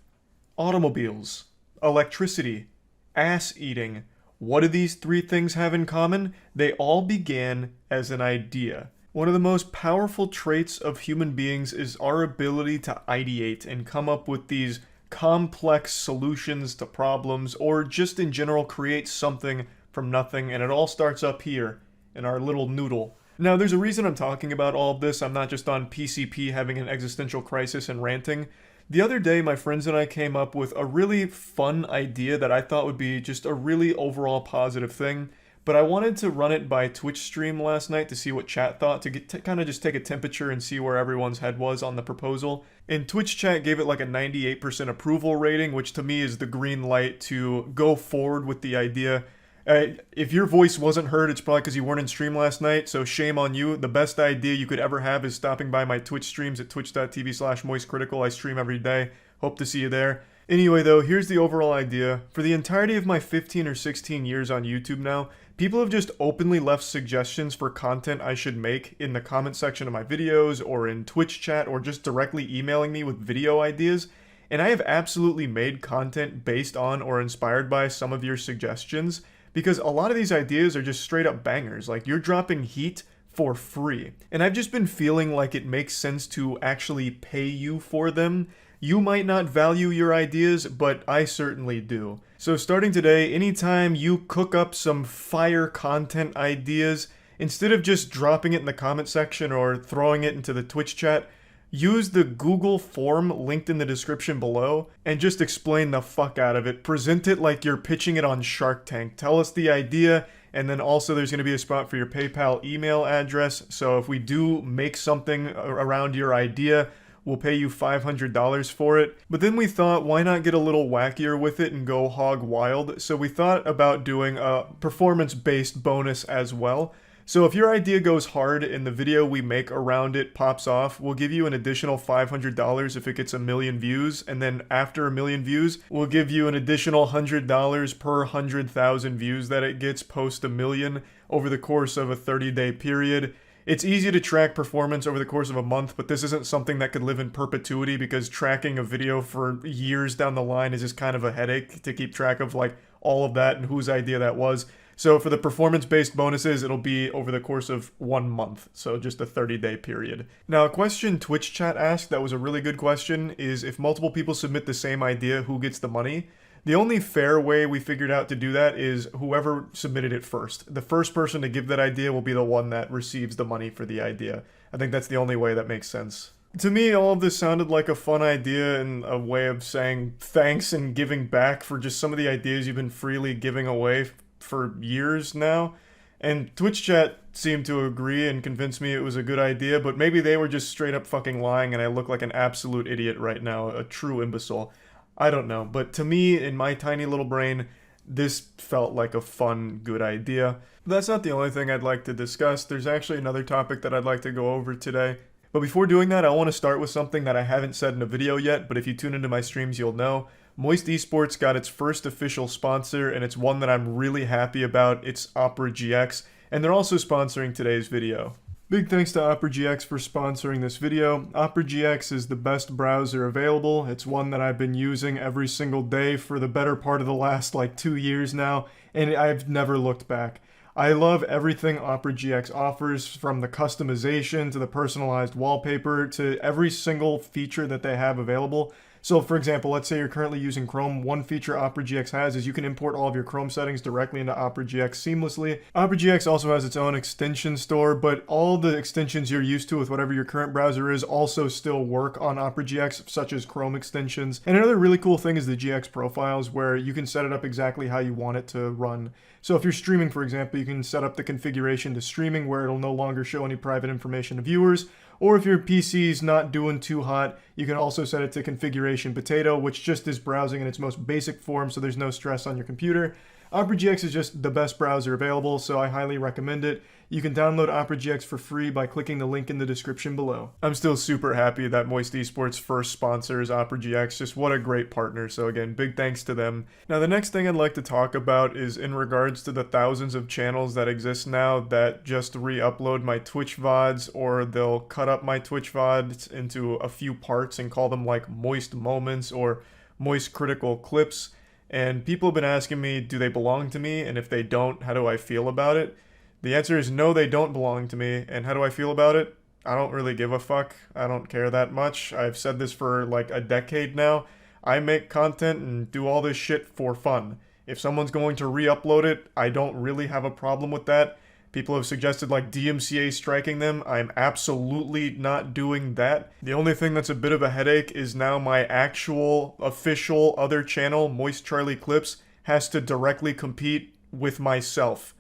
Automobiles, electricity, ass eating. What do these three things have in common? They all began as an idea. One of the most powerful traits of human beings is our ability to ideate and come up with these complex solutions to problems, or just in general create something from nothing, and it all starts up here in our little noodle. Now, there's a reason I'm talking about all of this. I'm not just on PCP having an existential crisis and ranting. The other day, my friends and I came up with a really fun idea that I thought would be just a really overall positive thing. But I wanted to run it by Twitch stream last night to see what chat thought, to kind of just take a temperature and see where everyone's head was on the proposal. And Twitch chat gave it like a 98% approval rating, which to me is the green light to go forward with the idea. If your voice wasn't heard, it's probably because you weren't in stream last night, so shame on you. The best idea you could ever have is stopping by my Twitch streams at twitch.tv/moistcritical. I stream every day. Hope to see you there. Anyway, though, here's the overall idea. For the entirety of my 15 or 16 years on YouTube now, people have just openly left suggestions for content I should make in the comment section of my videos, or in Twitch chat, or just directly emailing me with video ideas. And I have absolutely made content based on or inspired by some of your suggestions, because a lot of these ideas are just straight up bangers. Like, you're dropping heat for free. And I've just been feeling like it makes sense to actually pay you for them. You might not value your ideas, but I certainly do. So starting today, anytime you cook up some fire content ideas, instead of just dropping it in the comment section or throwing it into the Twitch chat, use the Google form linked in the description below and just explain the fuck out of it. Present it like you're pitching it on Shark Tank. Tell us the idea, and then also there's going to be a spot for your PayPal email address. So if we do make something around your idea, we'll pay you $500 for it. But then we thought, why not get a little wackier with it and go hog wild? So we thought about doing a performance-based bonus as well. So if your idea goes hard and the video we make around it pops off, we'll give you an additional $500 if it gets 1 million views. And then after 1 million views, we'll give you an additional $100 per 100,000 views that it gets post 1 million over the course of a 30-day period. It's easy to track performance over the course of a month, but this isn't something that could live in perpetuity because tracking a video for years down the line is just kind of a headache to keep track of like all of that and whose idea that was. So for the performance-based bonuses, it'll be over the course of 1 month, so just a 30-day period. Now, a question Twitch chat asked that was a really good question is if multiple people submit the same idea, who gets the money? The only fair way we figured out to do that is whoever submitted it first. The first person to give that idea will be the one that receives the money for the idea. I think that's the only way that makes sense. To me, all of this sounded like a fun idea and a way of saying thanks and giving back for just some of the ideas you've been freely giving away for years now. And Twitch chat seemed to agree and convince me it was a good idea, but maybe they were just straight up fucking lying and I look like an absolute idiot right now, a true imbecile. I don't know, but to me, in my tiny little brain, this felt like a fun, good idea. But that's not the only thing I'd like to discuss. There's actually another topic that I'd like to go over today. But before doing that, I want to start with something that I haven't said in a video yet, but if you tune into my streams, you'll know. Moist Esports got its first official sponsor, and it's one that I'm really happy about. It's Opera GX, and they're also sponsoring today's video. Big thanks to Opera GX for sponsoring this video. Opera GX is the best browser available. It's one that I've been using every single day for the better part of the last 2 years now, and I've never looked back. I love everything Opera GX offers, from the customization to the personalized wallpaper to every single feature that they have available. So for example, let's say you're currently using Chrome. One feature Opera GX has is you can import all of your Chrome settings directly into Opera GX seamlessly. Opera GX also has its own extension store, but all the extensions you're used to with whatever your current browser is also still work on Opera GX, such as Chrome extensions. And another really cool thing is the GX profiles, where you can set it up exactly how you want it to run. So if you're streaming, for example, you can set up the configuration to streaming where it'll no longer show any private information to viewers. Or if your PC's not doing too hot, you can also set it to configuration potato, which just is browsing in its most basic form, so there's no stress on your computer. Opera GX is just the best browser available, so I highly recommend it. You can download Opera GX for free by clicking the link in the description below. I'm still super happy that Moist Esports first sponsors Opera GX. Just what a great partner. So again, big thanks to them. Now the next thing I'd like to talk about is in regards to the thousands of channels that exist now that just re-upload my Twitch VODs, or they'll cut up my Twitch VODs into a few parts and call them like Moist Moments or Moist Critical Clips. And people have been asking me, do they belong to me? And if they don't, how do I feel about it? The answer is no, they don't belong to me. And how do I feel about it? I don't really give a fuck. I don't care that much. I've said this for like a decade now. I make content and do all this shit for fun. If someone's going to re-upload it, I don't really have a problem with that. People have suggested like DMCA striking them. I'm absolutely not doing that. The only thing that's a bit of a headache is now my actual official other channel, Moist Charlie Clips, has to directly compete with myself.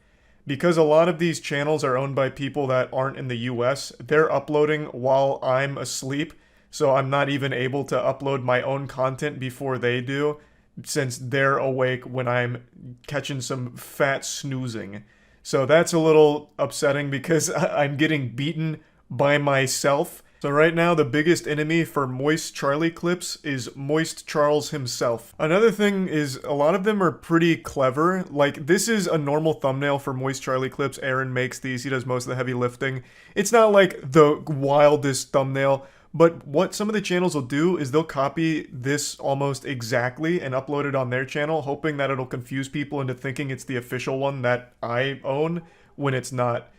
Because a lot of these channels are owned by people that aren't in the US, they're uploading while I'm asleep, so I'm not even able to upload my own content before they do, since they're awake when I'm catching some fat snoozing. So that's a little upsetting because I'm getting beaten by myself. So right now, the biggest enemy for Moist Charlie Clips is Moist Charles himself. Another thing is a lot of them are pretty clever. Like, this is a normal thumbnail for Moist Charlie Clips. Aaron makes these. He does most of the heavy lifting. It's not like the wildest thumbnail, but what some of the channels will do is they'll copy this almost exactly and upload it on their channel, hoping that it'll confuse people into thinking it's the official one that I own when it's not.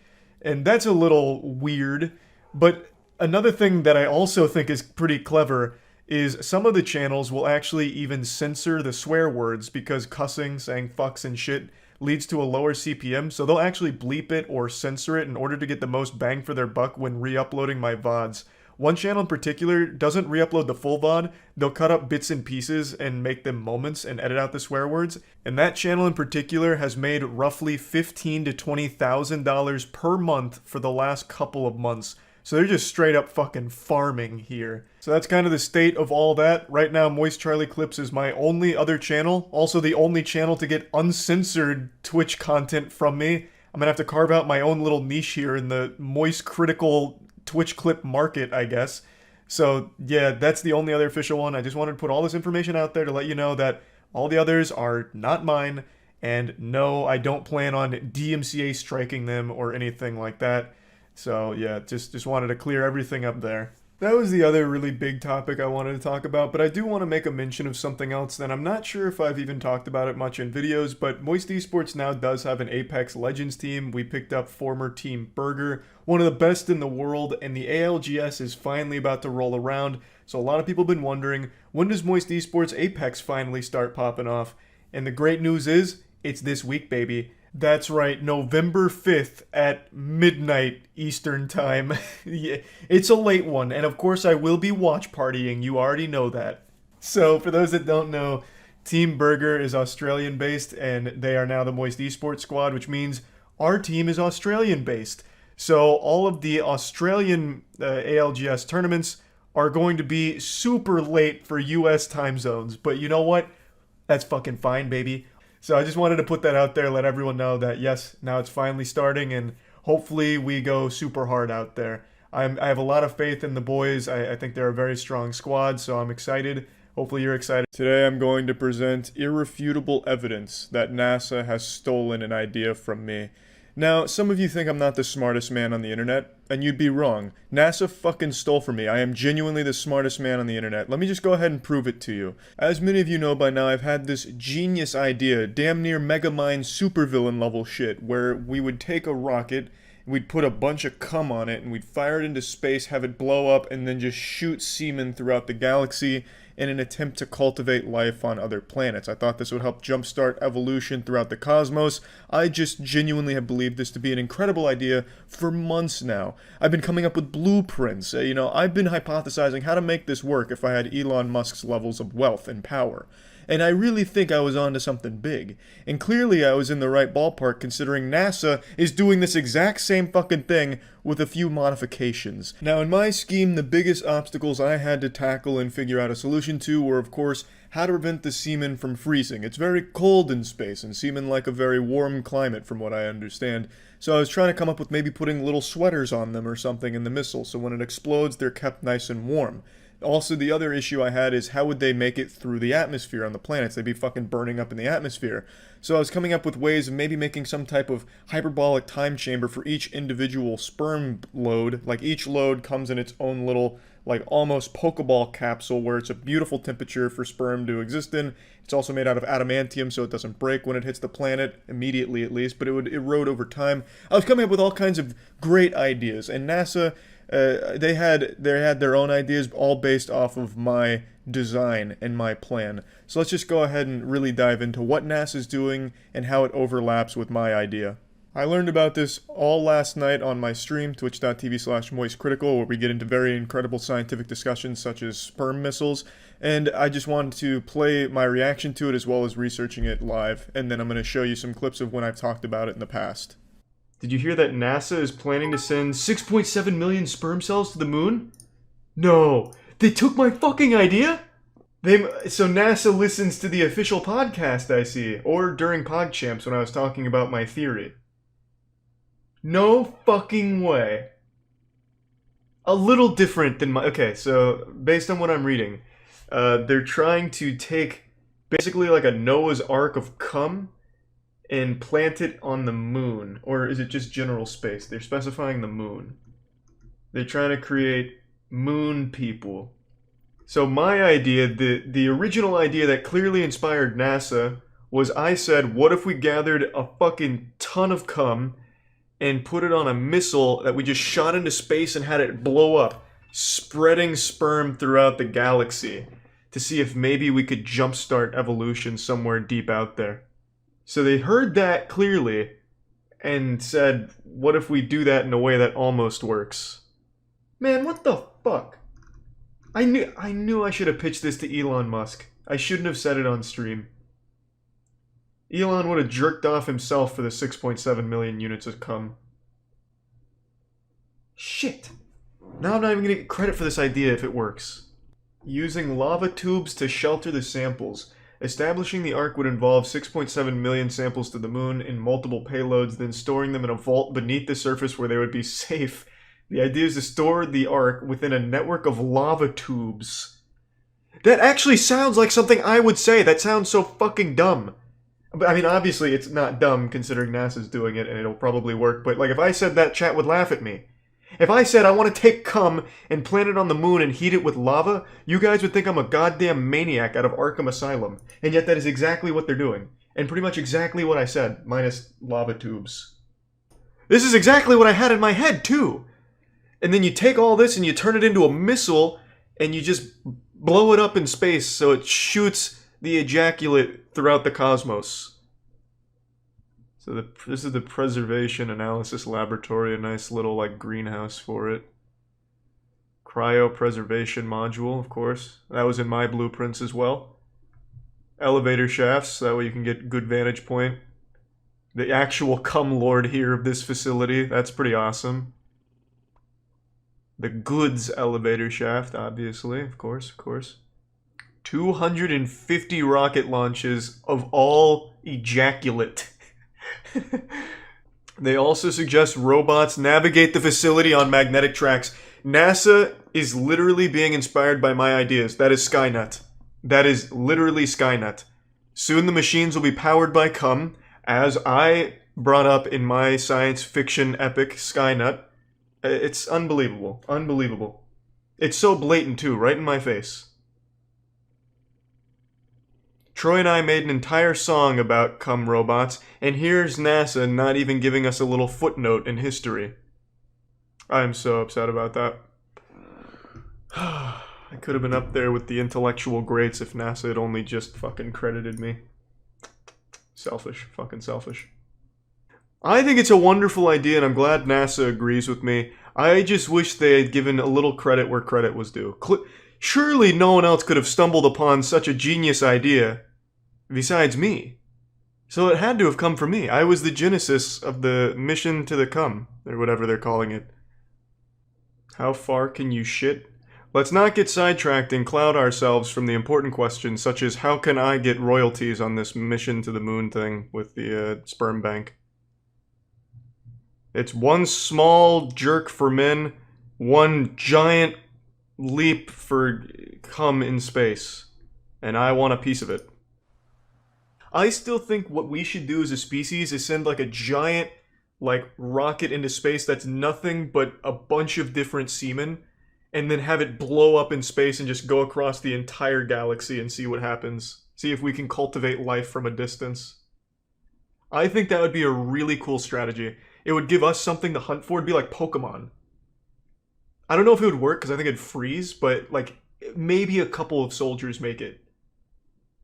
And that's a little weird. But another thing that I also think is pretty clever is some of the channels will actually even censor the swear words because cussing, saying fucks and shit, leads to a lower CPM. So they'll actually bleep it or censor it in order to get the most bang for their buck when re-uploading my VODs. One channel in particular doesn't re-upload the full VOD, they'll cut up bits and pieces and make them moments and edit out the swear words. And that channel in particular has made roughly $15,000 to $20,000 per month for the last couple of months. So they're just straight up fucking farming here. So that's kind of the state of all that. Right now, Moist Charlie Clips is my only other channel. Also the only channel to get uncensored Twitch content from me. I'm gonna have to carve out my own little niche here in the Moist Critical Twitch clip market, I guess. So yeah, that's the only other official one. I just wanted to put all this information out there to let you know that all the others are not mine. And no, I don't plan on DMCA striking them or anything like that. So yeah, just wanted to clear everything up there. That was the other really big topic I wanted to talk about, but I do want to make a mention of something else that I'm not sure if I've even talked about it much in videos, but Moist Esports now does have an Apex Legends team. We picked up former Team Burger, one of the best in the world, and the ALGS is finally about to roll around. So a lot of people have been wondering, when does Moist Esports Apex finally start popping off? And the great news is, it's this week, baby. That's right, November 5th at midnight Eastern Time. Yeah, it's a late one, and of course I will be watch partying, you already know that. So, for those that don't know, Team Burger is Australian based, and they are now the Moist Esports squad, which means our team is Australian based. So, all of the Australian ALGS tournaments are going to be super late for US time zones, but you know what? That's fucking fine, baby. So I just wanted to put that out there, let everyone know that yes, now it's finally starting, and hopefully we go super hard out there. I have a lot of faith in the boys. I think they're a very strong squad, so I'm excited. Hopefully you're excited. Today I'm going to present irrefutable evidence that NASA has stolen an idea from me. Now, some of you think I'm not the smartest man on the internet, and you'd be wrong. NASA fucking stole from me. I am genuinely the smartest man on the internet. Let me just go ahead and prove it to you. As many of you know by now, I've had this genius idea, damn near Megamind supervillain level shit, where we would take a rocket, we'd put a bunch of cum on it, and we'd fire it into space, have it blow up, and then just shoot semen throughout the galaxy in an attempt to cultivate life on other planets. I thought this would help jumpstart evolution throughout the cosmos. I just genuinely have believed this to be an incredible idea for months now. I've been coming up with blueprints. I've been hypothesizing how to make this work if I had Elon Musk's levels of wealth and power. And I really think I was onto something big. And clearly I was in the right ballpark considering NASA is doing this exact same fucking thing with a few modifications. Now in my scheme, the biggest obstacles I had to tackle and figure out a solution to were of course how to prevent the semen from freezing. It's very cold in space and semen like a very warm climate from what I understand. So I was trying to come up with maybe putting little sweaters on them or something in the missile so when it explodes they're kept nice and warm. Also, the other issue I had is how would they make it through the atmosphere on the planets? They'd be fucking burning up in the atmosphere. So I was coming up with ways of maybe making some type of hyperbolic time chamber for each individual sperm load. Like each load comes in its own little, like almost Pokeball capsule where it's a beautiful temperature for sperm to exist in. It's also made out of adamantium so it doesn't break when it hits the planet, immediately at least, but it would erode over time. I was coming up with all kinds of great ideas, and NASA... they had their own ideas, all based off of my design and my plan. So let's just go ahead and really dive into what NASA's doing and how it overlaps with my idea. I learned about this all last night on my stream, twitch.tv/moistcritical, where we get into very incredible scientific discussions such as sperm missiles, and I just wanted to play my reaction to it as well as researching it live, and then I'm going to show you some clips of when I've talked about it in the past. Did you hear that NASA is planning to send 6.7 million sperm cells to the moon? No, they took my fucking idea? So NASA listens to the official podcast, I see, or during PogChamps when I was talking about my theory. No fucking way. A little different than my... Okay, so based on what I'm reading, they're trying to take basically like a Noah's Ark of cum and plant it on the moon. Or is it just general space? They're specifying the moon. They're trying to create moon people. So my idea, the original idea that clearly inspired NASA was I said, what if we gathered a fucking ton of cum and put it on a missile that we just shot into space and had it blow up, spreading sperm throughout the galaxy to see if maybe we could jumpstart evolution somewhere deep out there. So they heard that clearly and said, what if we do that in a way that almost works? Man, what the fuck? I knew I should have pitched this to Elon Musk. I shouldn't have said it on stream. Elon would have jerked off himself for the 6.7 million units of cum. Shit. Now I'm not even gonna get credit for this idea if it works. Using lava tubes to shelter the samples. Establishing the ark would involve 6.7 million samples to the moon in multiple payloads, then storing them in a vault beneath the surface where they would be safe. The idea is to store the ark within a network of lava tubes. That actually sounds like something I would say. That sounds so fucking dumb. But I mean, obviously it's not dumb considering NASA's doing it and it'll probably work. But like, if I said that, chat would laugh at me. If I said I want to take cum and plant it on the moon and heat it with lava, you guys would think I'm a goddamn maniac out of Arkham Asylum. And yet that is exactly what they're doing. And pretty much exactly what I said, minus lava tubes. This is exactly what I had in my head, too. And then you take all this and you turn it into a missile and you just blow it up in space so it shoots the ejaculate throughout the cosmos. So this is the Preservation Analysis Laboratory, a nice little like greenhouse for it. Cryopreservation module, of course. That was in my blueprints as well. Elevator shafts, that way you can get good vantage point. The actual cum lord here of this facility, that's pretty awesome. The goods elevator shaft, obviously, of course. 250 rocket launches of all ejaculate. They also suggest robots navigate the facility on magnetic tracks. NASA is literally being inspired by my ideas. That is Skynet. That is literally Skynet. Soon the machines will be powered by cum, as I brought up in my science fiction epic Skynet. It's unbelievable. Unbelievable. It's so blatant too, right in my face. Troy and I made an entire song about cum robots, and here's NASA not even giving us a little footnote in history. I'm so upset about that. I could have been up there with the intellectual greats if NASA had only just fucking credited me. Selfish. Fucking selfish. I think it's a wonderful idea, and I'm glad NASA agrees with me. I just wish they had given a little credit where credit was due. Surely no one else could have stumbled upon such a genius idea besides me. So it had to have come from me. I was the genesis of the mission to the cum, or whatever they're calling it. How far can you shit? Let's not get sidetracked and cloud ourselves from the important questions, such as how can I get royalties on this mission to the moon thing with the sperm bank. It's one small jerk for men, one giant leap for cum in space. And I want a piece of it. I still think what we should do as a species is send like a giant like rocket into space that's nothing but a bunch of different semen, and then have it blow up in space and just go across the entire galaxy and see what happens. See if we can cultivate life from a distance. I think that would be a really cool strategy. It would give us something to hunt for. It'd be like Pokemon. I don't know if it would work because I think it'd freeze, but like maybe a couple of soldiers make it.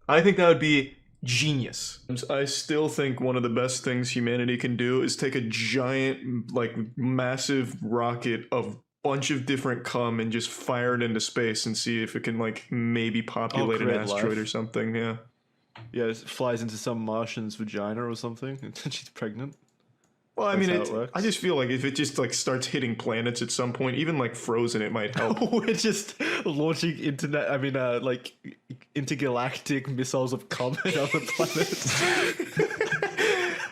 I think that would be genius. I still think one of the best things humanity can do is take a giant, like massive rocket of bunch of different cum and just fire it into space and see if it can like maybe populate an asteroid or something. Yeah. Yeah, it flies into some Martian's vagina or something, and she's pregnant. Well, I mean, I just feel like if it just like starts hitting planets at some point, even like frozen, it might help. We're just launching like intergalactic missiles of cum at other planets.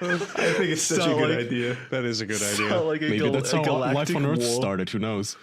I think it's such a good idea. That is a good idea. Like Maybe that's how life on Earth war. started. Who knows?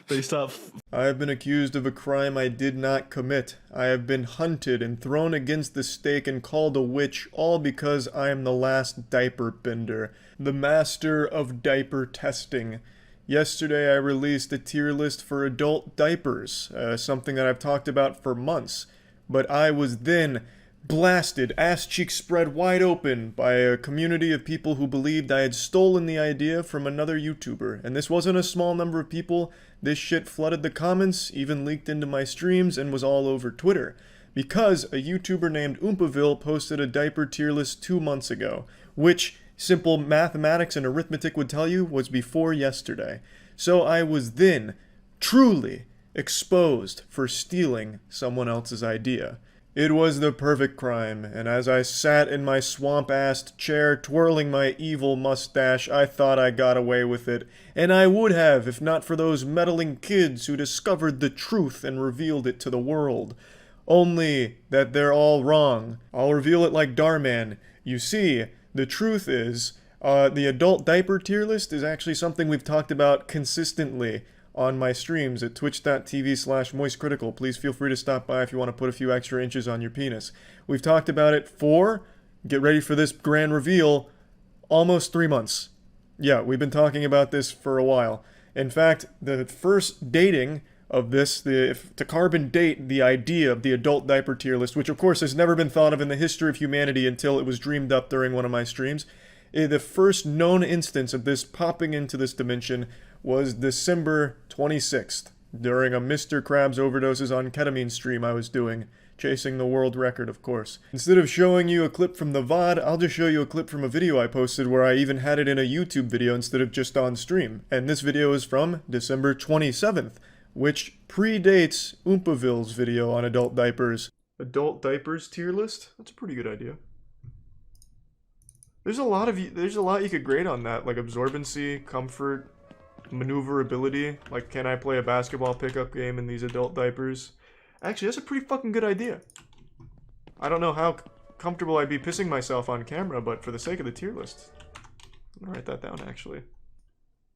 They start. I have been accused of a crime I did not commit. I have been hunted and thrown against the stake and called a witch, all because I am the last diaper bender, the master of diaper testing. Yesterday I released a tier list for adult diapers, something that I've talked about for months, but I was then blasted, ass cheeks spread wide open by a community of people who believed I had stolen the idea from another YouTuber. And this wasn't a small number of people. This shit flooded the comments, even leaked into my streams, and was all over Twitter. Because a YouTuber named Oompaville posted a diaper tier list 2 months ago, which simple mathematics and arithmetic would tell you was before yesterday. So I was then truly exposed for stealing someone else's idea. It was the perfect crime, and as I sat in my swamp-assed chair twirling my evil mustache, I thought I got away with it, and I would have if not for those meddling kids who discovered the truth and revealed it to the world. Only that they're all wrong. I'll reveal it like Darman. You see, the truth is, the adult diaper tier list is actually something we've talked about consistently on my streams at twitch.tv/moistcritical. Please feel free to stop by if you want to put a few extra inches on your penis. We've talked about it for, get ready for this grand reveal, almost 3 months. Yeah, we've been talking about this for a while. In fact, the first dating of this, to carbon date the idea of the adult diaper tier list, which of course has never been thought of in the history of humanity until it was dreamed up during one of my streams, the first known instance of this popping into this dimension was December 26th, during a Mr. Krabs overdoses on ketamine stream I was doing, chasing the world record, of course. Instead of showing you a clip from the VOD, I'll just show you a clip from a video I posted where I even had it in a YouTube video instead of just on stream. And this video is from December 27th, which predates Oompaville's video on adult diapers. Adult diapers tier list? That's a pretty good idea. There's a lot you could grade on that, like absorbency, comfort, maneuverability, like can I play a basketball pickup game in these adult diapers? Actually, that's a pretty fucking good idea. I don't know how comfortable I'd be pissing myself on camera, but for the sake of the tier list, I'm gonna write that down actually.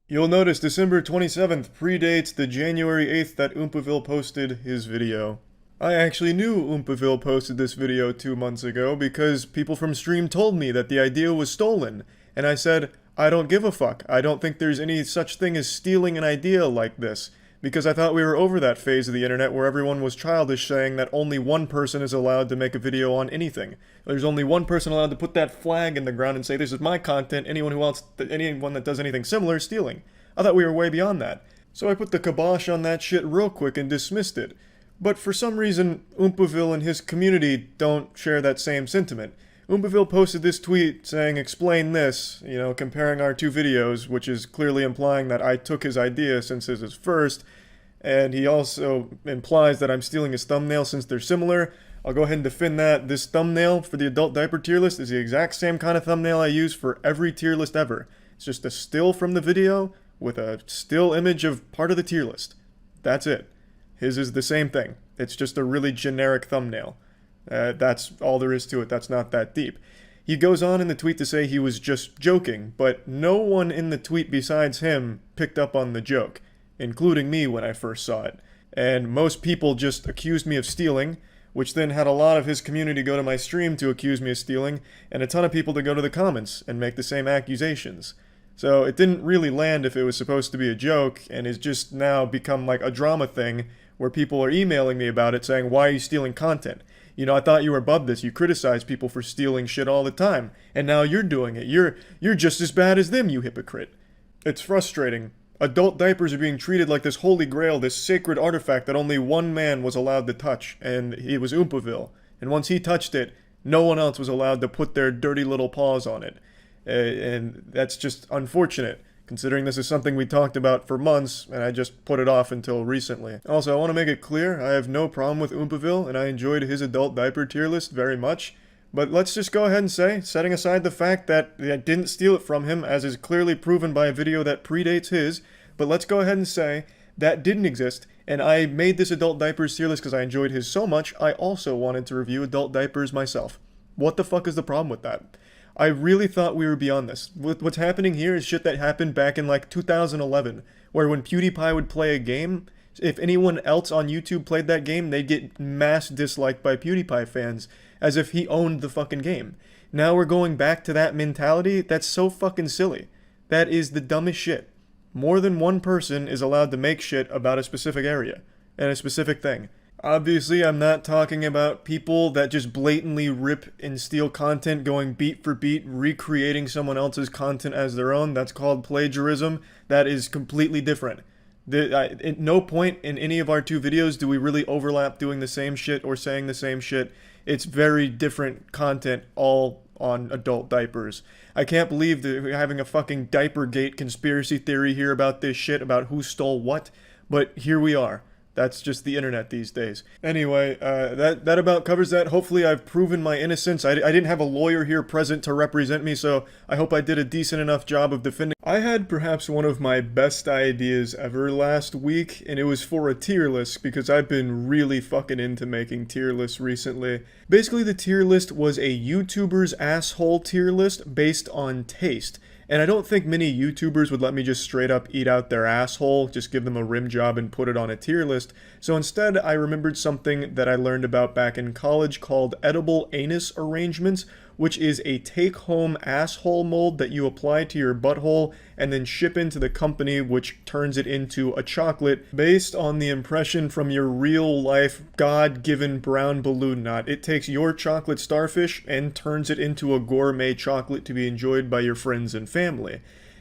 You'll notice December 27th predates the January 8th that Oompaville posted his video. I actually knew Oompaville posted this video 2 months ago because people from stream told me that the idea was stolen, and I said, I don't give a fuck. I don't think there's any such thing as stealing an idea like this, because I thought we were over that phase of the internet where everyone was childish saying that only one person is allowed to make a video on anything. There's only one person allowed to put that flag in the ground and say, this is my content, anyone that does anything similar is stealing. I thought we were way beyond that. So I put the kibosh on that shit real quick and dismissed it. But for some reason, Oompaville and his community don't share that same sentiment. Oompaville posted this tweet saying, explain this, comparing our two videos, which is clearly implying that I took his idea since his is first, and he also implies that I'm stealing his thumbnail since they're similar. I'll go ahead and defend that. This thumbnail for the adult diaper tier list is the exact same kind of thumbnail I use for every tier list ever. It's just a still from the video with a still image of part of the tier list. That's it. His is the same thing. It's just a really generic thumbnail. That's all there is to it. That's not that deep. He goes on in the tweet to say he was just joking, but no one in the tweet besides him picked up on the joke, including me when I first saw it. And most people just accused me of stealing, which then had a lot of his community go to my stream to accuse me of stealing, and a ton of people to go to the comments and make the same accusations. So it didn't really land if it was supposed to be a joke, and has just now become like a drama thing where people are emailing me about it saying, why are you stealing content? I thought you were above this. You criticize people for stealing shit all the time, and now you're doing it. You're just as bad as them, you hypocrite. It's frustrating. Adult diapers are being treated like this holy grail, this sacred artifact that only one man was allowed to touch, and it was Oompaville. And once he touched it, no one else was allowed to put their dirty little paws on it. And that's just unfortunate, considering this is something we talked about for months, and I just put it off until recently. Also, I want to make it clear, I have no problem with Oompaville, and I enjoyed his adult diaper tier list very much. But let's just go ahead and say, setting aside the fact that I didn't steal it from him, as is clearly proven by a video that predates his, but let's go ahead and say that didn't exist, and I made this adult diapers tier list because I enjoyed his so much, I also wanted to review adult diapers myself. What the fuck is the problem with that? I really thought we were beyond this. What's happening here is shit that happened back in like 2011, where when PewDiePie would play a game, if anyone else on YouTube played that game, they'd get mass disliked by PewDiePie fans, as if he owned the fucking game. Now we're going back to that mentality? That's so fucking silly. That is the dumbest shit. More than one person is allowed to make shit about a specific area, and a specific thing. Obviously, I'm not talking about people that just blatantly rip and steal content, going beat for beat, recreating someone else's content as their own. That's called plagiarism. That is completely different. At no point in any of our two videos do we really overlap doing the same shit or saying the same shit. It's very different content, all on adult diapers. I can't believe that we're having a fucking Diapergate conspiracy theory here about this shit, about who stole what, but here we are. That's just the internet these days. Anyway, that about covers that. Hopefully I've proven my innocence. I didn't have a lawyer here present to represent me, so I hope I did a decent enough job of defending. I had perhaps one of my best ideas ever last week, and it was for a tier list, because I've been really fucking into making tier lists recently. Basically, the tier list was a YouTuber's asshole tier list based on taste. And I don't think many YouTubers would let me just straight up eat out their asshole, just give them a rim job and put it on a tier list. So instead, I remembered something that I learned about back in college called edible anus arrangements, which is a take-home asshole mold that you apply to your butthole and then ship into the company, which turns it into a chocolate based on the impression from your real-life, God-given brown balloon knot. It takes your chocolate starfish and turns it into a gourmet chocolate to be enjoyed by your friends and family.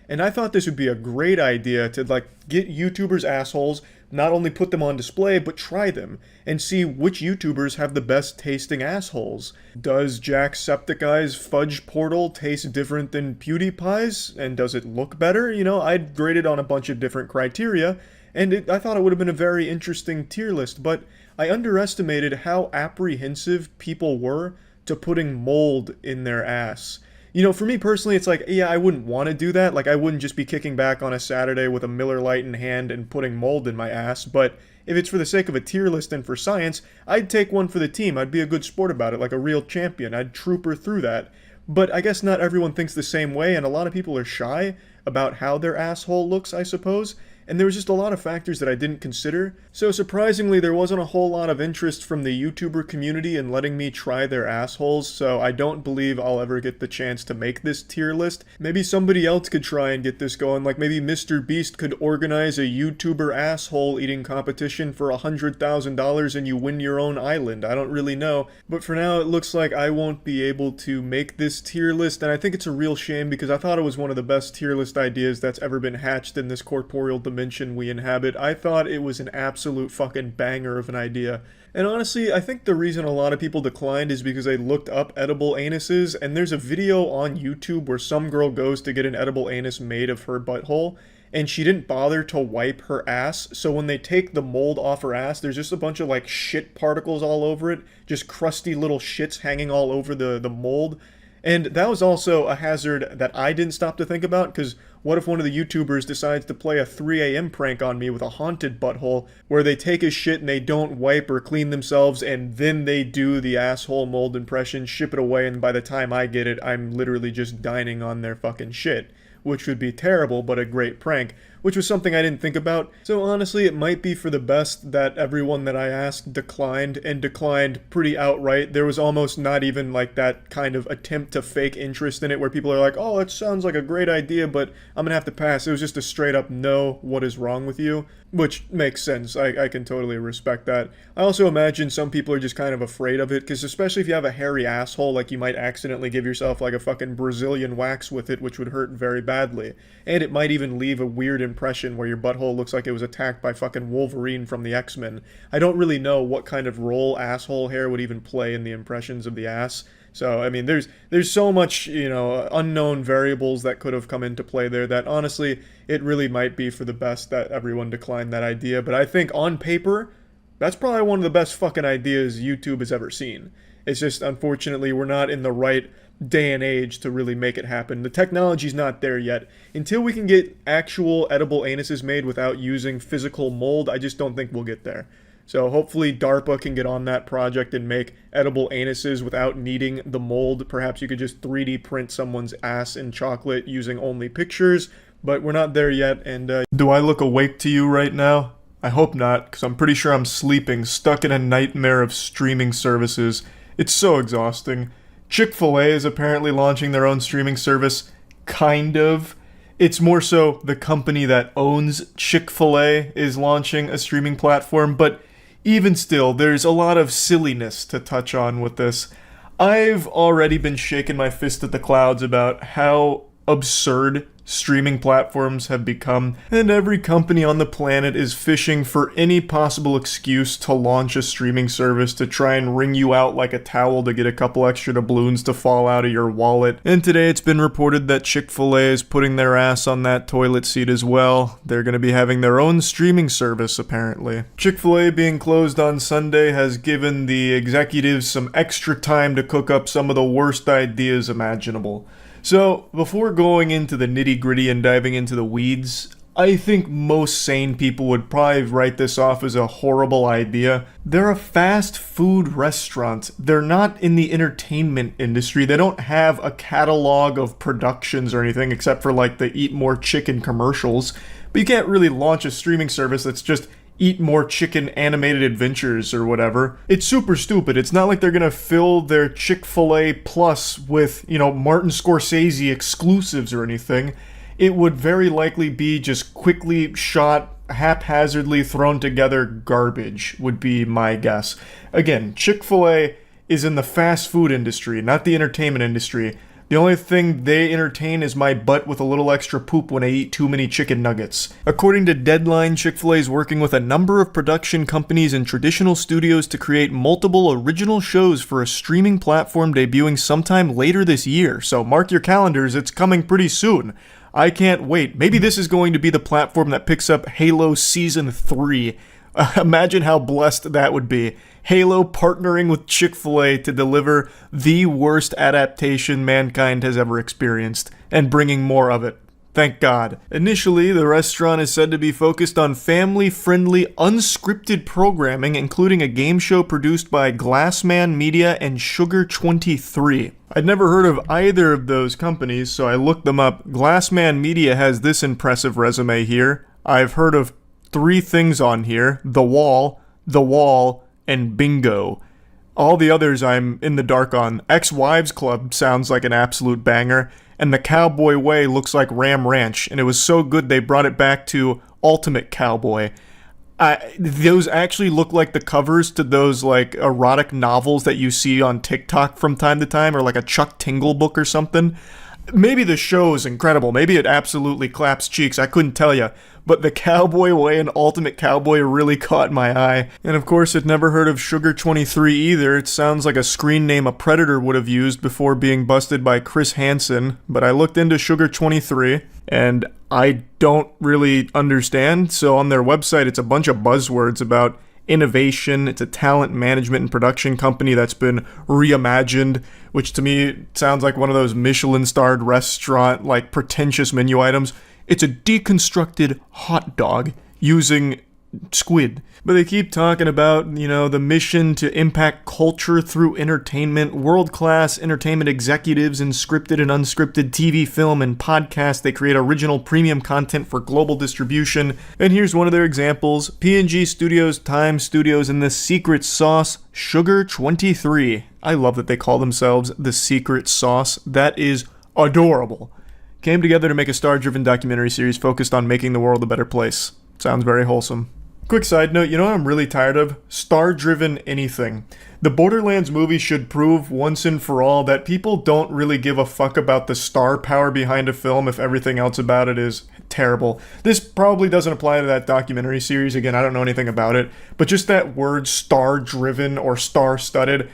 And I thought this would be a great idea to get YouTubers' assholes, not only put them on display, but try them, and see which YouTubers have the best tasting assholes. Does Jacksepticeye's fudge portal taste different than PewDiePie's? And does it look better? You know, I'd grade it on a bunch of different criteria, and I thought it would have been a very interesting tier list, but I underestimated how apprehensive people were to putting mold in their ass. You know, for me personally, it's like, yeah, I wouldn't want to do that. Like, I wouldn't just be kicking back on a Saturday with a Miller Lite in hand and putting mold in my ass. But if it's for the sake of a tier list and for science, I'd take one for the team. I'd be a good sport about it, like a real champion. I'd trooper through that. But I guess not everyone thinks the same way, and a lot of people are shy about how their asshole looks, I suppose. And there was just a lot of factors that I didn't consider. So surprisingly, there wasn't a whole lot of interest from the YouTuber community in letting me try their assholes, so I don't believe I'll ever get the chance to make this tier list. Maybe somebody else could try and get this going, like maybe Mr. Beast could organize a YouTuber asshole eating competition for $100,000 and you win your own island. I don't really know. But for now, it looks like I won't be able to make this tier list, and I think it's a real shame because I thought it was one of the best tier list ideas that's ever been hatched in this corporeal dimension we inhabit. I thought it was an absolute fucking banger of an idea. And honestly, I think the reason a lot of people declined is because they looked up edible anuses, and there's a video on YouTube where some girl goes to get an edible anus made of her butthole, and she didn't bother to wipe her ass, so when they take the mold off her ass, there's just a bunch of shit particles all over it, just crusty little shits hanging all over the mold. And that was also a hazard that I didn't stop to think about, because what if one of the YouTubers decides to play a 3 a.m. prank on me with a haunted butthole, where they take a shit and they don't wipe or clean themselves, and then they do the asshole mold impression, ship it away, and by the time I get it, I'm literally just dining on their fucking shit. Which would be terrible, but a great prank, which was something I didn't think about. So honestly, it might be for the best that everyone that I asked declined, and declined pretty outright. There was almost not even that kind of attempt to fake interest in it where people are like, oh, it sounds like a great idea, but I'm gonna have to pass. It was just a straight up no, what is wrong with you? Which makes sense. I can totally respect that. I also imagine some people are just kind of afraid of it, because especially if you have a hairy asshole, you might accidentally give yourself a fucking Brazilian wax with it, which would hurt very badly. And it might even leave a weird impression where your butthole looks like it was attacked by fucking Wolverine from the X-Men. I don't really know what kind of role asshole hair would even play in the impressions of the ass. So, I mean, there's so much, unknown variables that could have come into play there that, honestly, it really might be for the best that everyone declined that idea. But I think, on paper, that's probably one of the best fucking ideas YouTube has ever seen. It's just, unfortunately, we're not in the right day and age to really make it happen. The technology's not there yet. Until we can get actual edible anuses made without using physical mold, I just don't think we'll get there. So hopefully DARPA can get on that project and make edible anuses without needing the mold. Perhaps you could just 3D print someone's ass in chocolate using only pictures, but we're not there yet. And do I look awake to you right now? I hope not, because I'm pretty sure I'm sleeping, stuck in a nightmare of streaming services. It's so exhausting. Chick-Fil-A is apparently launching their own streaming service. Kind of. It's more so the company that owns Chick-Fil-A is launching a streaming platform, but even still, there's a lot of silliness to touch on with this. I've already been shaking my fist at the clouds about how absurd streaming platforms have become, and every company on the planet is fishing for any possible excuse to launch a streaming service to try and wring you out like a towel to get a couple extra doubloons to fall out of your wallet. And today it's been reported that Chick-Fil-A is putting their ass on that toilet seat as well. They're going to be having their own streaming service, apparently. Chick-Fil-A being closed on Sunday has given the executives some extra time to cook up some of the worst ideas imaginable. So, before going into the nitty-gritty and diving into the weeds, I think most sane people would probably write this off as a horrible idea. They're a fast food restaurant. They're not in the entertainment industry. They don't have a catalog of productions or anything except for like the Eat More Chicken commercials. But you can't really launch a streaming service that's just Eat More Chicken animated adventures or whatever. It's super stupid. It's not like they're gonna fill their Chick-fil-A Plus with, Martin Scorsese exclusives or anything. It would very likely be just quickly shot, haphazardly thrown together garbage, would be my guess. Again, Chick-fil-A is in the fast food industry, not the entertainment industry. The only thing they entertain is my butt with a little extra poop when I eat too many chicken nuggets. According to Deadline, Chick-fil-A is working with a number of production companies and traditional studios to create multiple original shows for a streaming platform debuting sometime later this year. So mark your calendars, it's coming pretty soon. I can't wait. Maybe this is going to be the platform that picks up Halo Season 3. Imagine how blessed that would be. Halo partnering with Chick-fil-A to deliver the worst adaptation mankind has ever experienced, and bringing more of it. Thank God. Initially, the restaurant is said to be focused on family-friendly, unscripted programming, including a game show produced by Glassman Media and Sugar 23. I'd never heard of either of those companies, so I looked them up. Glassman Media has this impressive resume here. I've heard of 3 things on here: The Wall, and Bingo. All the others I'm in the dark on. Ex-Wives Club sounds like an absolute banger, and The Cowboy Way looks like Ram Ranch, and it was so good they brought it back to Ultimate Cowboy. Those actually look like the covers to those like erotic novels that you see on TikTok from time to time, or like a Chuck Tingle book or something. Maybe the show is incredible. Maybe it absolutely claps cheeks. I couldn't tell you. But The Cowboy Way and Ultimate Cowboy really caught my eye. And of course, I'd never heard of Sugar 23 either. It sounds like a screen name a Predator would have used before being busted by Chris Hansen. But I looked into Sugar 23, and I don't really understand. So on their website, it's a bunch of buzzwords about innovation. It's a talent management and production company that's been reimagined, which to me sounds like one of those Michelin-starred restaurant, like pretentious menu items. It's a deconstructed hot dog using squid. But they keep talking about, the mission to impact culture through entertainment, world-class entertainment executives in scripted and unscripted TV, film, and podcast. They create original premium content for global distribution. And here's one of their examples: P&G Studios, Time Studios, and the secret sauce, Sugar 23. I love that they call themselves the secret sauce. That is adorable. Came together to make a star-driven documentary series focused on making the world a better place. Sounds very wholesome. Quick side note, you know what I'm really tired of? Star-driven anything. The Borderlands movie should prove once and for all that people don't really give a fuck about the star power behind a film if everything else about it is terrible. This probably doesn't apply to that documentary series. Again, I don't know anything about it. But just that word star-driven or star-studded,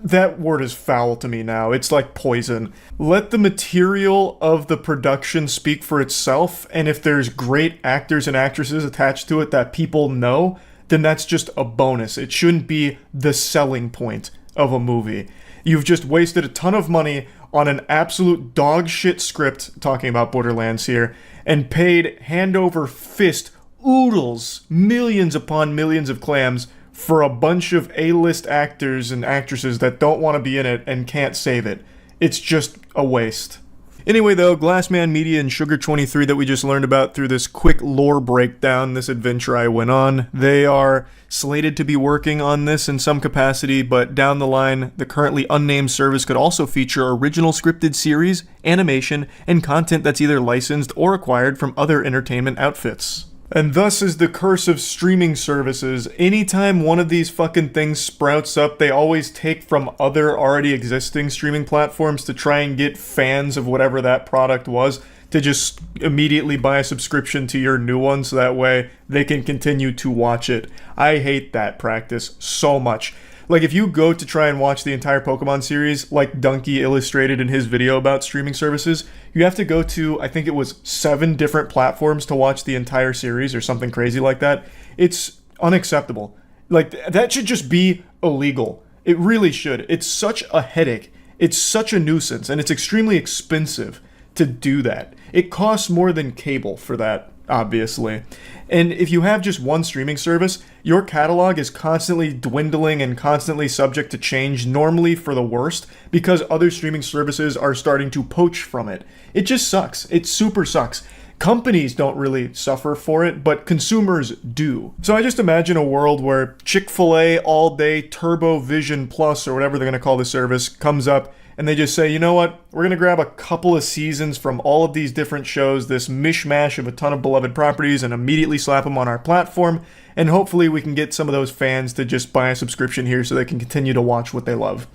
that word is foul to me now. It's like poison. Let the material of the production speak for itself, and if there's great actors and actresses attached to it that people know, then that's just a bonus. It shouldn't be the selling point of a movie. You've just wasted a ton of money on an absolute dog shit script, talking about Borderlands here, and paid hand over fist oodles, millions upon millions of clams for a bunch of A-list actors and actresses that don't want to be in it and can't save it. It's just a waste. Anyway though, Glassman Media and Sugar 23 that we just learned about through this quick lore breakdown, this adventure I went on, they are slated to be working on this in some capacity, but down the line, the currently unnamed service could also feature original scripted series, animation, and content that's either licensed or acquired from other entertainment outfits. And thus is the curse of streaming services. Anytime one of these fucking things sprouts up, they always take from other already existing streaming platforms to try and get fans of whatever that product was to just immediately buy a subscription to your new one so that way they can continue to watch it. I hate that practice so much. Like, if you go to try and watch the entire Pokemon series, like Donkey illustrated in his video about streaming services, you have to go to, I think it was 7 different platforms to watch the entire series or something crazy like that. It's unacceptable. Like, that should just be illegal. It really should. It's such a headache. It's such a nuisance, and it's extremely expensive to do that. It costs more than cable for that, obviously. And if you have just one streaming service, your catalog is constantly dwindling and constantly subject to change, normally for the worst, because other streaming services are starting to poach from it. It just sucks. It super sucks. Companies don't really suffer for it, but consumers do. So I just imagine a world where Chick-Fil-A All Day Turbo Vision Plus, or whatever they're going to call the service, comes up and they just say, you know what, we're going to grab a couple of seasons from all of these different shows, this mishmash of a ton of beloved properties, and immediately slap them on our platform, and hopefully we can get some of those fans to just buy a subscription here so they can continue to watch what they love.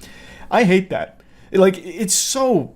I hate that. Like, it's so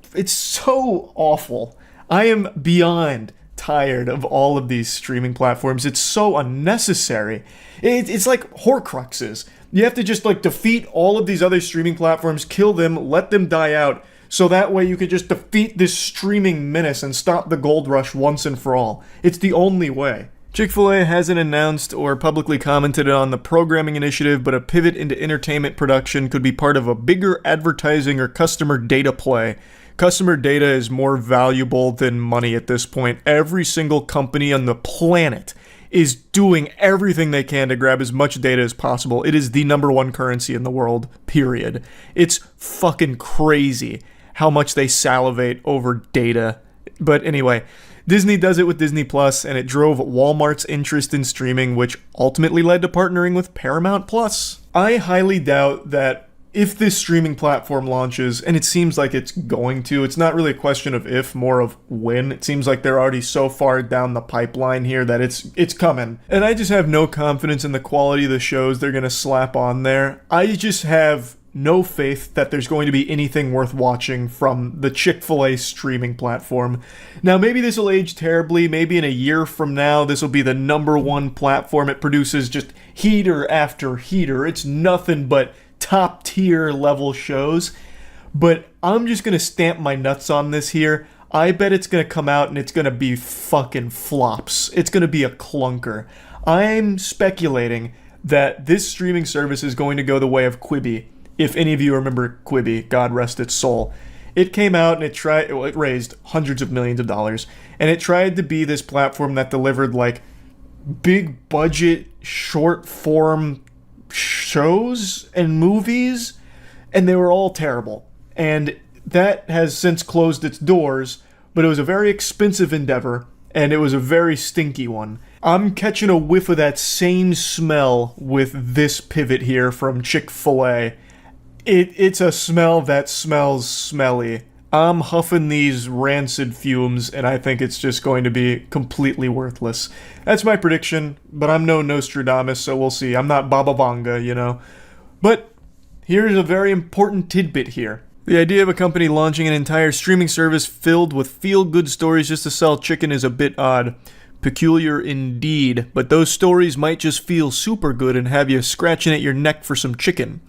awful. I am beyond tired of all of these streaming platforms. It's so unnecessary. It's like Horcruxes. You have to just like defeat all of these other streaming platforms, kill them, let them die out, so that way you could just defeat this streaming menace and stop the gold rush once and for all. It's the only way. Chick-fil-A hasn't announced or publicly commented on the programming initiative, but a pivot into entertainment production could be part of a bigger advertising or customer data play. Customer data is more valuable than money at this point. Every single company on the planet is doing everything they can to grab as much data as possible. It is the number one currency in the world, period. It's fucking crazy how much they salivate over data. But anyway, Disney does it with Disney Plus, and it drove Walmart's interest in streaming, which ultimately led to partnering with Paramount Plus. I highly doubt that if this streaming platform launches, and it seems like it's going to, it's not really a question of if, more of when. It seems like they're already so far down the pipeline here that it's coming. And I just have no confidence in the quality of the shows they're going to slap on there. I just have no faith that there's going to be anything worth watching from the Chick-fil-A streaming platform. Now, maybe this will age terribly. Maybe in a year from now, this will be the number one platform. It produces just heater after heater. It's nothing but top tier level shows, but I'm just gonna stamp my nuts on this here. I bet it's gonna come out and it's gonna be fucking flops. It's gonna be a clunker. I'm speculating that this streaming service is going to go the way of Quibi. If any of you remember Quibi, God rest its soul. It came out and it raised hundreds of millions of dollars, and it tried to be this platform that delivered like big budget short form shows and movies, and they were all terrible. And that has since closed its doors, but it was a very expensive endeavor, and it was a very stinky one. I'm catching a whiff of that same smell with this pivot here from Chick-fil-A. It's a smell that smells smelly. I'm huffing these rancid fumes, and I think it's just going to be completely worthless. That's my prediction, but I'm no Nostradamus, so we'll see. I'm not Baba Vanga, you know. But here's a very important tidbit here. The idea of a company launching an entire streaming service filled with feel-good stories just to sell chicken is a bit odd. Peculiar indeed, but those stories might just feel super good and have you scratching at your neck for some chicken.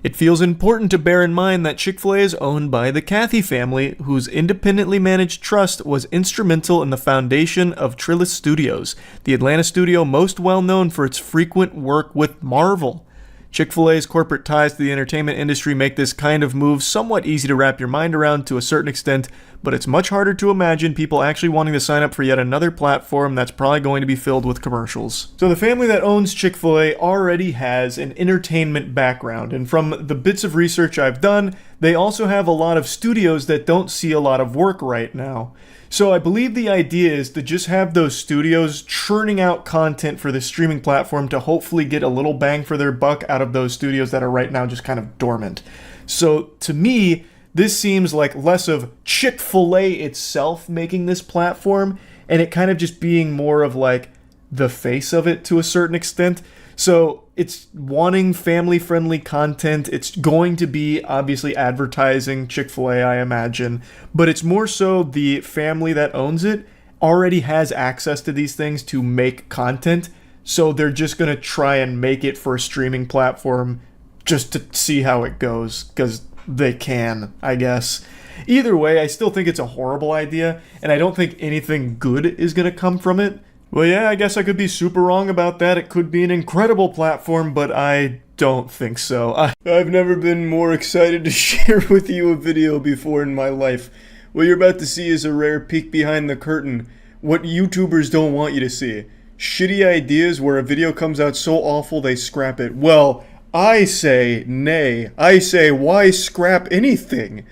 It feels important to bear in mind that Chick-fil-A is owned by the Cathy family, whose independently managed trust was instrumental in the foundation of Trillis Studios, the Atlanta studio most well known for its frequent work with Marvel. Chick-fil-A's corporate ties to the entertainment industry make this kind of move somewhat easy to wrap your mind around to a certain extent, but it's much harder to imagine people actually wanting to sign up for yet another platform that's probably going to be filled with commercials. So the family that owns Chick-fil-A already has an entertainment background, and from the bits of research I've done, they also have a lot of studios that don't see a lot of work right now. So I believe the idea is to just have those studios churning out content for the streaming platform to hopefully get a little bang for their buck out of those studios that are right now just kind of dormant. So to me, this seems like less of Chick-fil-A itself making this platform, and it kind of just being more of like the face of it to a certain extent. So it's wanting family-friendly content. It's going to be obviously advertising Chick-fil-A, I imagine, but it's more so the family that owns it already has access to these things to make content, so they're just going to try and make it for a streaming platform just to see how it goes, because they can, I guess. Either way, I still think it's a horrible idea, and I don't think anything good is going to come from it. Well, yeah, I guess I could be super wrong about that. It could be an incredible platform, but I don't think so. I've never been more excited to share with you a video before in my life. What you're about to see is a rare peek behind the curtain. What YouTubers don't want you to see. Shitty ideas where a video comes out so awful they scrap it. Well, I say nay. I say, why scrap anything?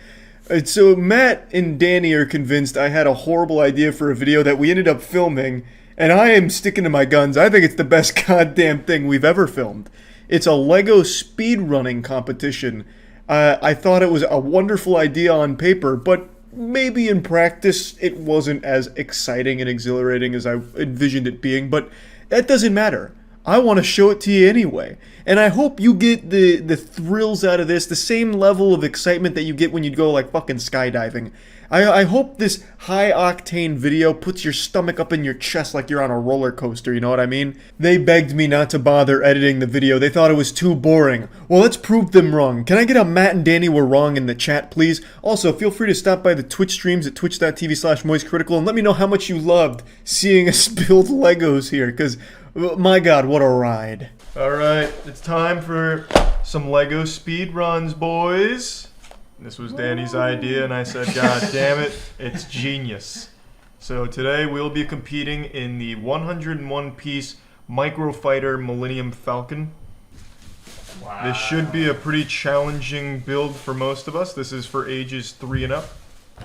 So Matt and Danny are convinced I had a horrible idea for a video that we ended up filming, and I am sticking to my guns. I think it's the best goddamn thing we've ever filmed. It's a Lego speedrunning competition. I thought it was a wonderful idea on paper, but maybe in practice it wasn't as exciting and exhilarating as I envisioned it being, but that doesn't matter. I want to show it to you anyway. And I hope you get the thrills out of this, the same level of excitement that you get when you go like fucking skydiving. I hope this high-octane video puts your stomach up in your chest like you're on a roller coaster, you know what I mean? They begged me not to bother editing the video. They thought it was too boring. Well, let's prove them wrong. Can I get a Matt and Danny were wrong in the chat, please? Also, feel free to stop by the Twitch streams at twitch.tv/moistcritical and let me know how much you loved seeing us build Legos here, because, my god, what a ride. Alright, it's time for some Lego speed runs, boys. This was Danny's idea, and I said, God damn it, it's genius. So today we'll be competing in the 101-piece Microfighter Millennium Falcon. Wow. This should be a pretty challenging build for most of us. This is for ages 3 and up,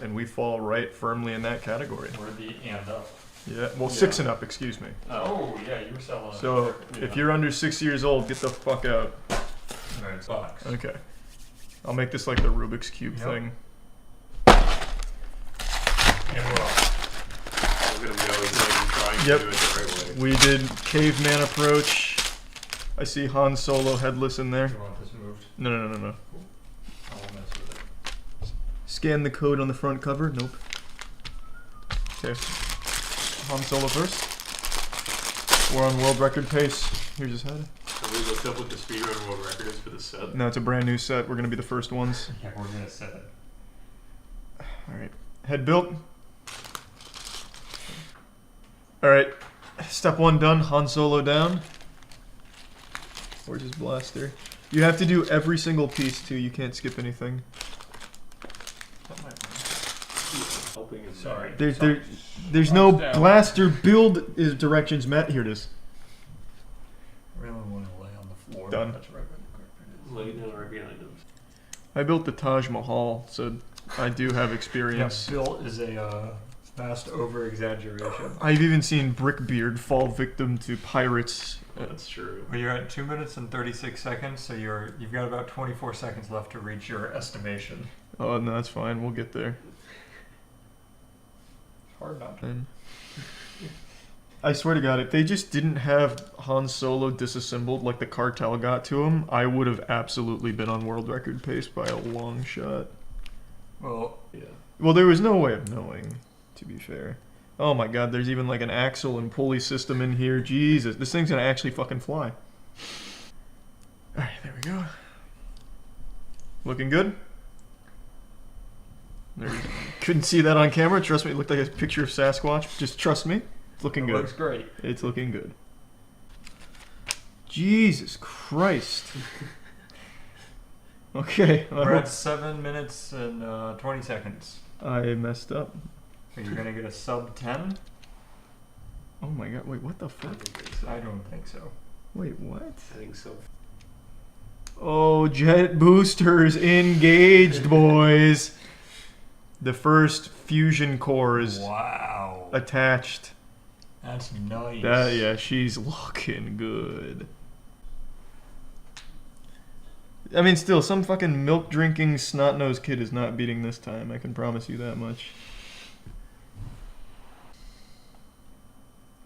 and we fall right firmly in that category. Or the and up. Yeah, well, 6 and up, excuse me. Oh, yeah, you were selling it. So, if you're under 6 years old, get the fuck out. Alright, box. Okay. I'll make this like the Rubik's Cube thing. And we're off. Look at him go. He's not even trying to Yep. do it the right way. We did caveman approach. I see Han Solo headless in there. Do you want this moved? No. I won't mess with it. Scan the code on the front cover. Nope. Okay. Han Solo first. We're on world record pace. Here's his head. Have we looked up what the speedrun world record is for the set? No, it's a brand new set. We're gonna be the first ones. Yeah, we're gonna set it. Alright. Head built. Alright. Step 1 done. Han Solo down. Where's his blaster? You have to do every single piece too. You can't skip anything. Sorry. There's no blaster build directions, Matt. Here it is. I really want to lay on the floor. Done. That's right where the carpet is. Lay down right behind him. I built the Taj Mahal, so I do have Yeah, experience. built is a vast over-exaggeration. I've even seen Brickbeard fall victim to pirates. That's true. Well, you're at 2 minutes and 36 seconds, so you've got about 24 seconds left to reach your estimation. Oh, no, that's fine. We'll get there. Hard not to. And I swear to God, if they just didn't have Han Solo disassembled like the cartel got to him, I would have absolutely been on world record pace by a long shot. Well, Yeah. Well, there was no way of knowing, to be fair. Oh my God, there's even like an axle and pulley system in here. Jesus, this thing's gonna actually fucking fly. Alright, there we go. Looking good? There we go. Couldn't see that on camera. Trust me, it looked like a picture of Sasquatch. Just trust me. It's looking it good. looks great. It's looking good. Jesus Christ. Okay. We're at 7 minutes and 20 seconds. I messed up. Are you gonna get a sub 10? Oh my God. Wait, what the fuck? I don't think so. Wait, what? I think so. Oh, jet boosters engaged, boys. The first fusion core is Wow. attached. That's nice. Yeah, she's looking good. I mean, still, some fucking milk-drinking, snot-nosed kid is not beating this time. I can promise you that much.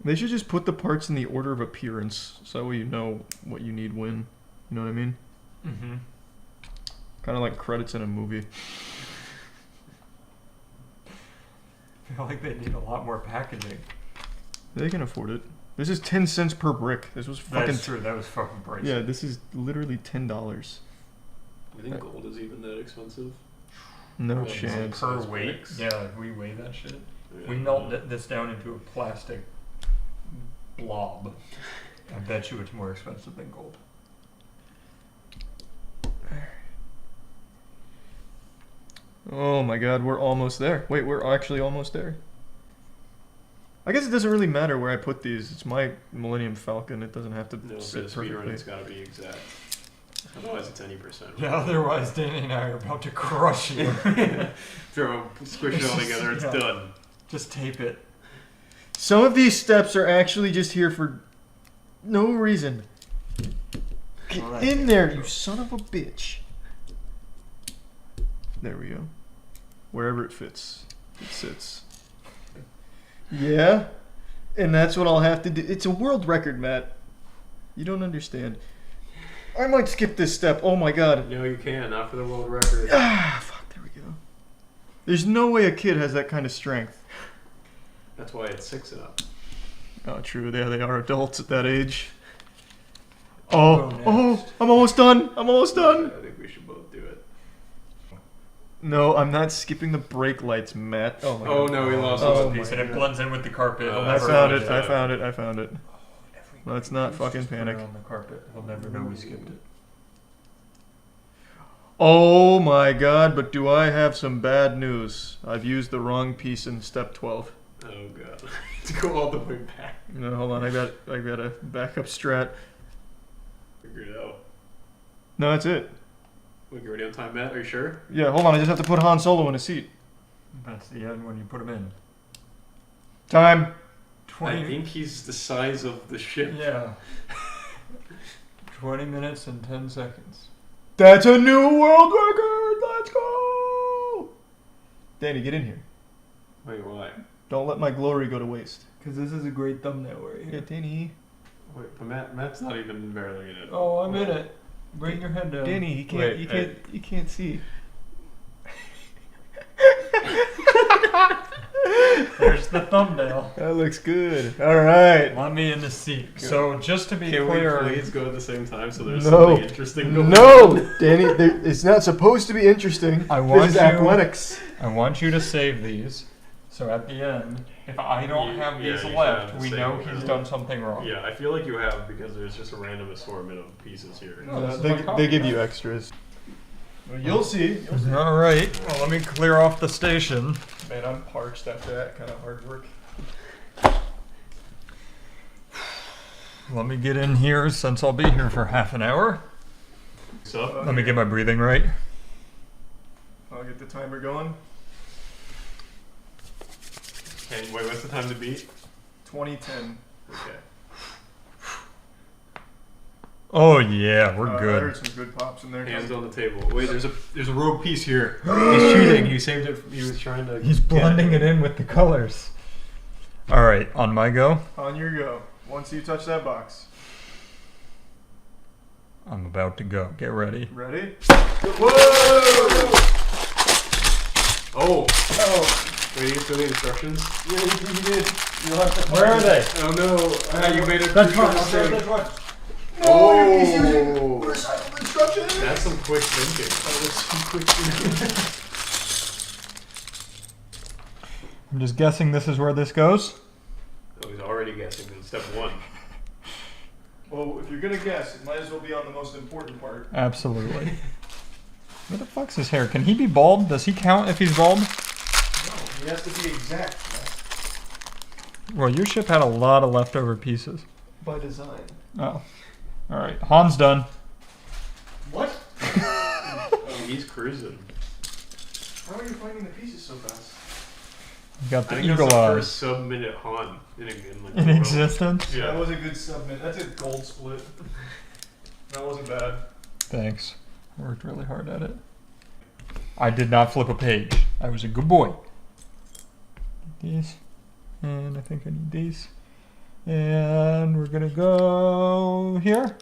They should just put the parts in the order of appearance, so that way you know what you need when. You know what I mean? Mm-hmm. Kind of like credits in a movie. I feel like they need a lot more packaging. They can afford it. This is 10 cents per brick. This was fucking. That's true. That was fucking pricey. Yeah, this is literally $10. You think gold is even that expensive? No Yeah, chance. Per Size weight. bricks. Yeah, if we weigh that shit. Yeah. We melt this down into a plastic blob. I bet you it's more expensive than gold. Oh my god, we're almost there. Wait, we're actually almost there. I guess it doesn't really matter where I put these. It's my Millennium Falcon. It doesn't have to No, for sit the speedrun, perfectly. it's gotta be exact. Otherwise, it's any percent. Yeah, otherwise Danny and I are about to crush you. Squish it all together, it's Yeah. done. Just tape it. Some of these steps are actually just here for no reason. Get Well, in there, you son of a bitch. There we go. Wherever it fits, it sits. Yeah, and that's what I'll have to do. It's a world record, Matt. You don't understand. I might skip this step. Oh my god. No, you can. Not for the world record. Ah, fuck, there we go. There's no way a kid has that kind of strength. That's why it's 6 and up. Oh, true. Yeah, they are adults at that age. I'll Oh, go oh, next. I'm almost done. I'm almost done. I think we should both do it. No, I'm not skipping the brake lights, Matt. Oh my Oh god. no, we lost Oh one my piece. And it blends in with the carpet. He'll I never found know it. we I did it. found it. I found it. Let's not fucking Just put it panic. on the carpet. He'll never know we skipped it. Oh my god, but do I have some bad news? I've used the wrong piece in step 12. Oh god. To go all the way back. No, hold on. I got a backup strat. Figure it out. No, that's it. Wait, you're already on time, Matt? Are you sure? Yeah, hold on. I just have to put Han Solo in a seat. That's the end when you put him in. Time. 20. I think he's the size of the ship. Yeah. 20 minutes and 10 seconds. That's a new world record. Let's go. Danny, get in here. Wait, why? Don't let my glory go to waste. Because this is a great thumbnail right Yeah, here. Danny. Wait, but Matt's not even barely in it. Oh, I'm in it. Bring your head down. Danny, he can't. Wait, You can't see. There's the thumbnail. That looks good. All right. Let me in the seat. So just to be Can clear, we please go at the same time so there's No. something interesting going No, on? Danny. It's not supposed to be interesting. I want this is you- athletics. I want you to save these. So at the end, if I don't have Yeah, these you should left, have we the know same he's one. done something wrong. Yeah, I feel like you have because there's just a random assortment of pieces here. No, this is my They copy, give man. you extras. Well, you'll see. All right. Well, let me clear off the station. Man, I'm parched after that kind of hard work. Let me get in here since I'll be here for half an hour. So, Let me get my breathing right. I'll get the timer going. and wait, what's the time to beat? 2010. Okay. Oh yeah, we're I good. heard some good pops in there. Hands on the table. Wait, there's a rogue piece here. He's cheating. He saved it. He was trying to. He's get blending it in with the colors. All right, on my go. On your go. Once you touch that box. I'm about to go. Get ready. Ready? Whoa! Oh! Oh. Wait, you get through the instructions? Yeah, you did. You'll have to Where are they? Oh no! You made a That's crucial one. mistake. That's one. No, he's using Oh! motorcycle instructions. That's some quick thinking. That's some quick thinking. I'm just guessing this is where this goes. Oh, he's already guessing. Step 1. Well, if you're gonna guess, it might as well be on the most important part. Absolutely. Where the fuck's his hair? Can he be bald? Does he count if he's bald? No, he has to be exact. Well, your ship had a lot of leftover pieces. By design. Oh. All right. Han's done. What? Oh, he's cruising. How are you finding the pieces so fast? You got I the think that's eagle the eyes. first sub-minute Han in like, In the world. existence? Yeah. That was a good submit. That's a gold split. That wasn't bad. Thanks. I worked really hard at it. I did not flip a page. I was a good boy. These. And I think I need these. And we're gonna go here.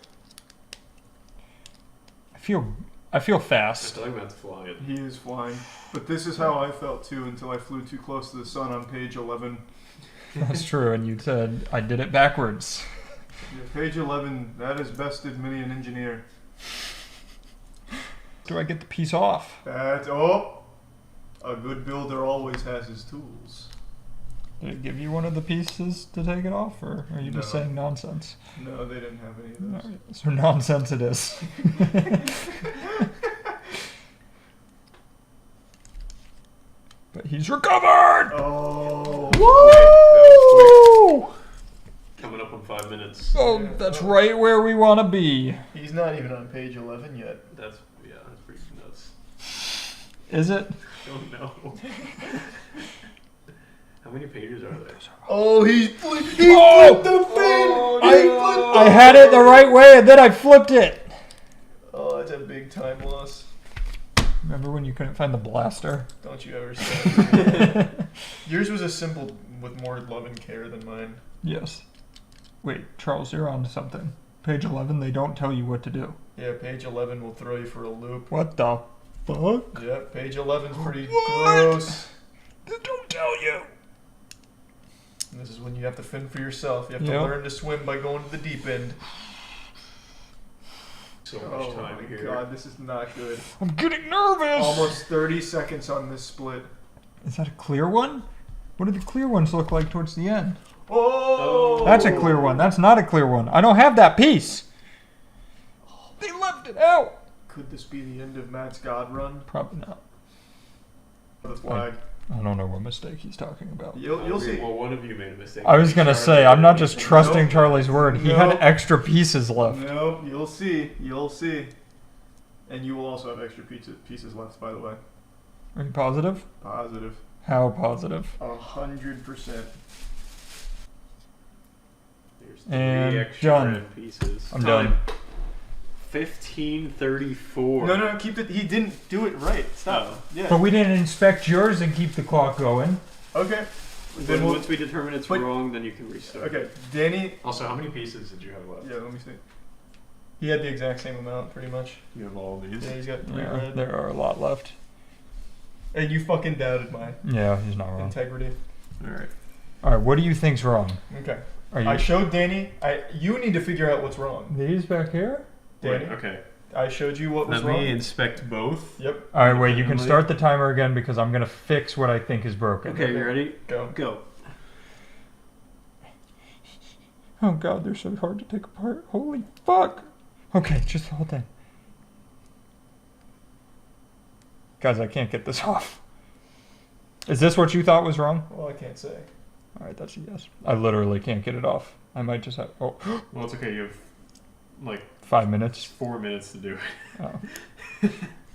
I feel fast. talking about flying. He is flying. But this is how I felt too until I flew too close to the sun on page 11. That's true, and you said I did it backwards. Yeah, page 11, that is bested many an engineer. Do I get the piece off? That's, oh! A good builder always has his tools. Did it give you one of the pieces to take it off, or are you just No. saying nonsense? No, they didn't have any of those. Alright, so nonsense it is. But he's recovered! Oh! Woo! Coming up in 5 minutes. Oh, that's right where we want to be. He's not even on page 11 yet. That's pretty nuts. Is it? I don't know. How many pages are there? Oh, he flipped the fin! I had it the right way and then I flipped it. Oh, that's a big time loss. Remember when you couldn't find the blaster? Don't you ever say. Yours was a simple with more love and care than mine. Yes. Wait, Charles, you're on to something. Page 11, they don't tell you what to do. Yeah, page 11 will throw you for a loop. What the fuck? Yep, page 11's pretty What? gross. They don't tell you. And this is when you have to fend for yourself. You have to Yep. learn to swim by going to the deep end. So much Oh time my here. god, this is not good. I'm getting nervous. Almost 30 seconds on this split. Is that a clear one? What do the clear ones look like towards the end? Oh! That's a clear one. That's not a clear one. I don't have that piece. They left it out. Could this be the end of Matt's God run? Probably not. The flag. I don't know what mistake he's talking about. You'll see. Well, one of you made a mistake. I was gonna say, I'm not just trusting Nope. Charlie's word. He had Nope. extra pieces left. Nope, you'll see. You'll see. And you will also have extra pieces left, by the way. Are you positive? Positive. How positive? 100%. There's And 3 extra done. red pieces. I'm done. 15:34. No, keep it. He didn't do it right. Stop. Oh. Yeah. But we didn't inspect yours and keep the clock going. Okay. Then Then we'll, once we determine it's Wait. wrong, then you can restart. okay. Danny. Also, how many pieces did you have left? Yeah, let me see. He had the exact same amount, pretty much. You have all these. Yeah, he's got 3 Yeah, red. there are a lot left. And you fucking doubted my Yeah, he's not wrong. integrity. All right. All right, what do you think's wrong? Okay. Are you I showed Danny. You need to figure out what's wrong. these back here? Danny. Wait, okay. I showed you what was Let wrong. me inspect both. Yep. All right, wait. You can Emily? start the timer again because I'm gonna fix what I think is broken. Okay, you ready? Go. Go. Oh God, they're so hard to take apart. Holy fuck! Okay, just the whole thing. Guys, I can't get this off. Is this what you thought was wrong? Well, I can't say. All right, that's a yes. I literally can't get it off. I might just have. Oh, Well, it's okay. You have like 5 minutes. 4 minutes to do it. Oh.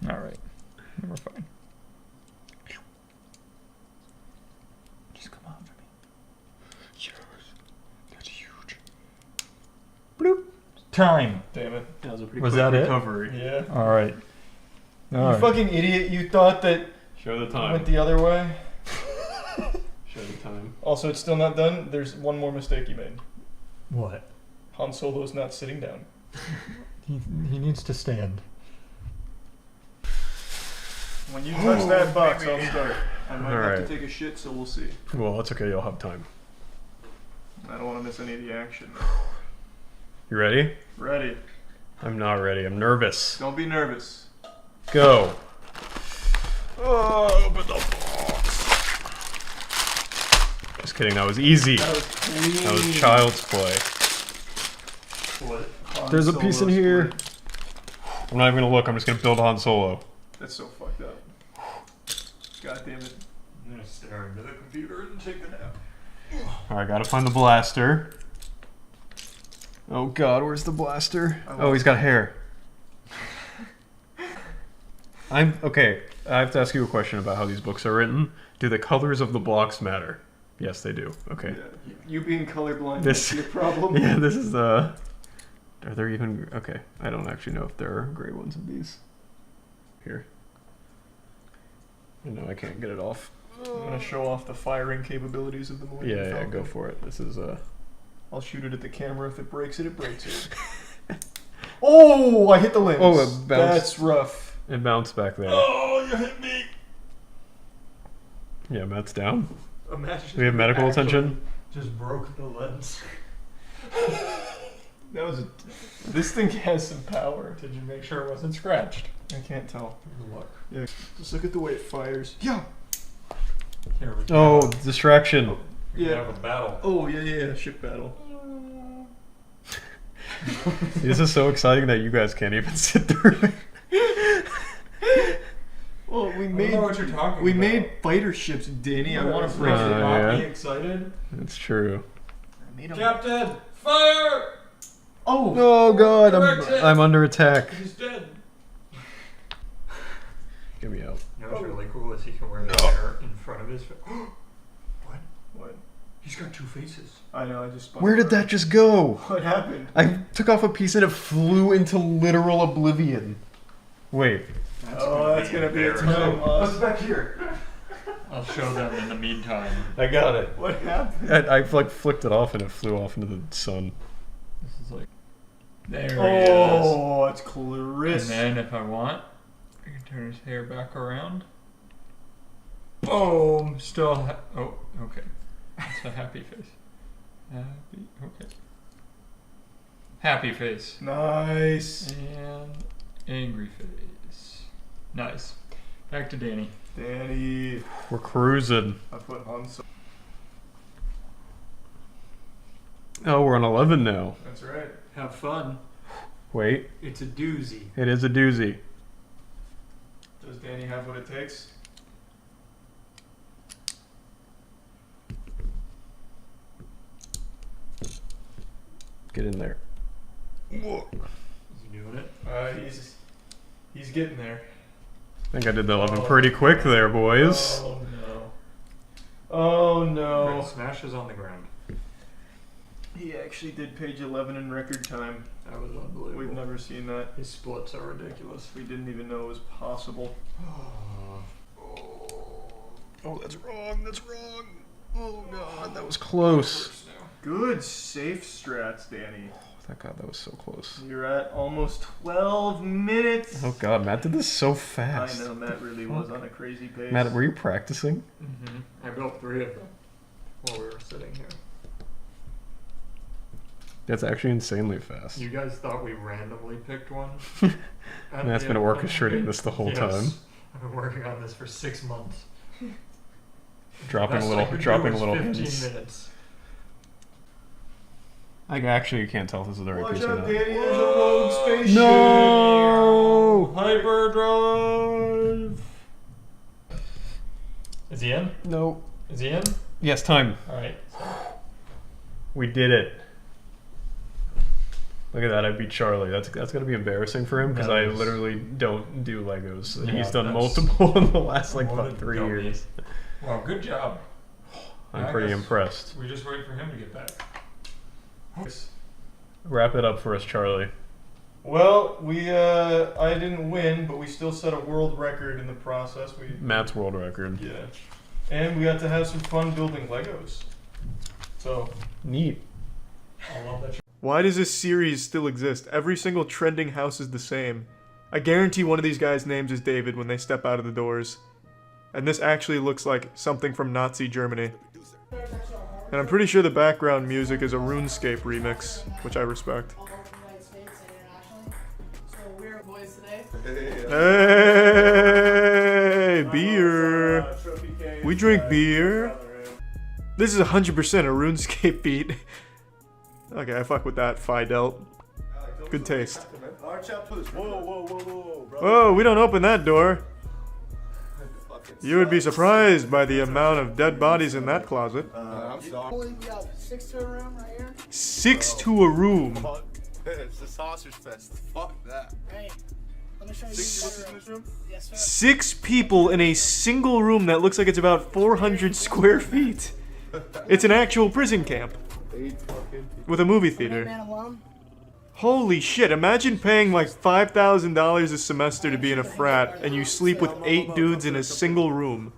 All right, we're fine. Just come on for me. Yes, that's huge. Bloop. Time. Damn it. That was a pretty Was quick that it? recovery. Yeah. All right. All You right. fucking idiot. You thought that Show the it time. went the other way. Show the time. Also, it's still not done. There's one more mistake you made. What? Han Solo's not sitting down. He needs to stand. When you touch that box, I'll start. I might have Alright. to take a shit, so we'll see. Well, that's okay. You'll have time. I don't want to miss any of the action. You ready? Ready. I'm not ready. I'm nervous. Don't be nervous. Go. Oh, open the box. Just kidding. That was easy. That was clean. That was child's play. Han There's a piece in Solo here. split. I'm not even gonna look. I'm just gonna build Han Solo. That's so fucked up. God damn it. I'm gonna stare into the computer and take a nap. All right, gotta find the blaster. Oh God, where's the blaster? Oh, he's got hair. I'm okay. I have to ask you a question about how these books are written. Do the colors of the blocks matter? Yes, they do. Okay. Yeah. You being colorblind This- is your problem. Yeah, this is the. Are there even? Okay, I don't actually know if there are gray ones of these. Here. No, I can't get it off. I'm gonna show off the firing capabilities of the Millennium Yeah, Falcon. go for it. This is I'll shoot it at the camera. If it breaks it, it breaks it. Oh, I hit the lens. Oh, it bounced. That's rough. It bounced back there. Oh, you hit me. Yeah, Matt's down. Imagine Do we have medical actually attention? Just broke the lens. That was this thing has some power. Did you make sure it wasn't scratched? I can't tell. Good luck. Yeah, just look at the way it fires. Yeah. Here we Oh, go. distraction. We Yeah. have a battle. Oh, yeah, ship battle. This is so exciting that you guys can't even sit through it. Well, we I don't made know what you're talking we about. made fighter ships, Danny. I want to break Uh, it. Not yeah. be excited. That's true. I made 'em- Captain, fire! Oh, Oh god, Direct hit. I'm under attack. He's dead. Get me out. You know what's really cool is he can wear the hair in front of his face. what? He's got two faces. I know. I just. spun Where it did that just go? around. What happened? I took off a piece and it flew into literal oblivion. Wait. That's gonna be a embarrassing. time loss. What's back here? I'll show them in the meantime. I got it. What happened? I like flicked it off and it flew off into the sun. This is like. There Oh, it's he is. Clarissa. And then if I want, I can turn his hair back around. Boom! Still. Oh, okay. It's a happy face. Happy. Okay. Happy face. Nice. And angry face. Nice. Back to Danny. Danny. We're cruising. I put on some. Oh, we're on 11 now. That's right. Have fun. Wait, It's a doozy. it is a doozy. Does Danny have what it takes? Get in there. Is he doing it? He's getting there. I think I did the 11 pretty quick there, boys. Oh no. Oh Right, no. smashes on the ground. He actually did page 11 in record time. That was unbelievable. We've never seen that. His splits are ridiculous. We didn't even know it was possible. Oh, that's wrong. That's wrong. Oh god, that was close. Good safe strats, Danny. Thank god, that was so close. You're at almost 12 minutes. Oh god, Matt did this so I fast. know, Matt really was on a crazy pace. Matt, were you practicing? Mm-hmm. I built 3 of them while we were sitting here. That's actually insanely fast. You guys thought we randomly picked one? Matt's been orchestrating this the whole time. I've been working on this for 6 months. Dropping Best a I little, could do dropping was little 15 hints. minutes. I actually can't tell if this is the right Watch piece or out, not. Danny, there's a rogue spaceship. No! Hyperdrive! Is he in? No. Is he in? Yes, time. Alright. We did it. Look at that, I beat Charlie. That's gonna be embarrassing for him because That I is- literally don't do Legos. Yeah, He's done that's- multiple in the last like What about a 3 dummy. years. Well, good job. I'm I pretty guess impressed. We just wait for him to get back. Wrap it up for us, Charlie. Well, I didn't win, but we still set a world record in the process. Matt's world record. Yeah. And we got to have some fun building Legos. So. Neat. I love that. Why does this series still exist? Every single trending house is the same. I guarantee one of these guys' names is David when they step out of the doors. And this actually looks like something from Nazi Germany. And I'm pretty sure the background music is a RuneScape remix, which I respect. Hey, beer. We drink beer. This is 100% a RuneScape beat. Okay, I fuck with that, Fidel. Good taste. Whoa, we don't open that door. You would be surprised by the amount of dead bodies in that closet. I'm sorry. 6 to a room right here. 6 to a room. It's the sausage fest. Fuck that. Hey, let me show you 6 the people in this room? Yes, sir. 6 people in a single room that looks like it's about 400 square feet. It's an actual prison camp 8 fucking people. with a movie Man theater. alum. Holy shit, imagine paying like $5,000 a semester to be in a frat and you sleep with 8 dudes in a single room.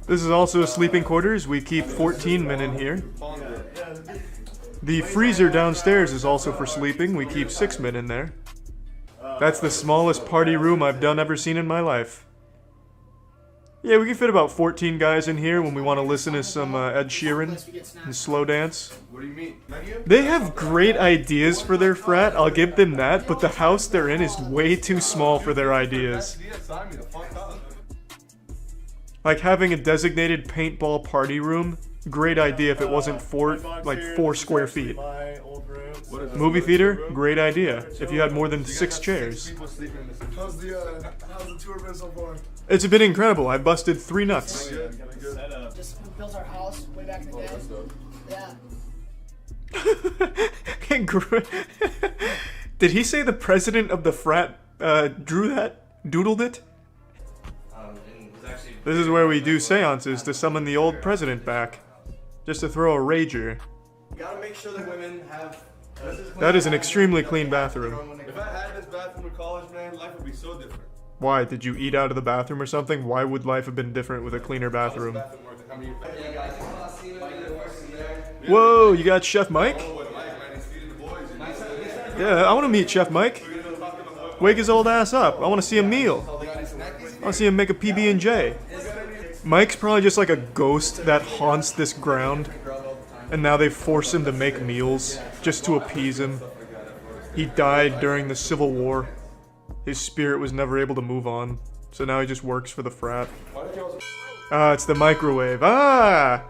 This is also a sleeping quarters. We keep 14 men in here. The freezer downstairs is also for sleeping. We keep 6 men in there. That's the smallest party room I've ever seen in my life. Yeah, we can fit about 14 guys in here when we want to listen to some Ed Sheeran and slow dance. What do you mean? They have great ideas for their frat, I'll give them that, but the house they're in is way too small for their ideas. Like having a designated paintball party room, great idea if it wasn't 4 square feet. Movie theater, great idea if you had more than 6 chairs. How's the tour been so far? It's been incredible. I busted 3 nuts. Just built our house way back in the day. Yeah. Did he say the president of the frat drew that? Doodled it? This is where we do seances to summon the old president back. Just to throw a rager. You gotta make sure that women have. That is an extremely clean bathroom. If I had this bathroom in college, man, life would be so different. Why? Did you eat out of the bathroom or something? Why would life have been different with a cleaner bathroom? Whoa, you got Chef Mike? Yeah, I want to meet Chef Mike. Wake his old ass up. I want to see a meal. I want to see him make a PB&J. Mike's probably just like a ghost that haunts this ground. And now they force him to make meals just to appease him. He died during the Civil War. His spirit was never able to move on. So now he just works for the frat. Ah, it's the microwave. Ah!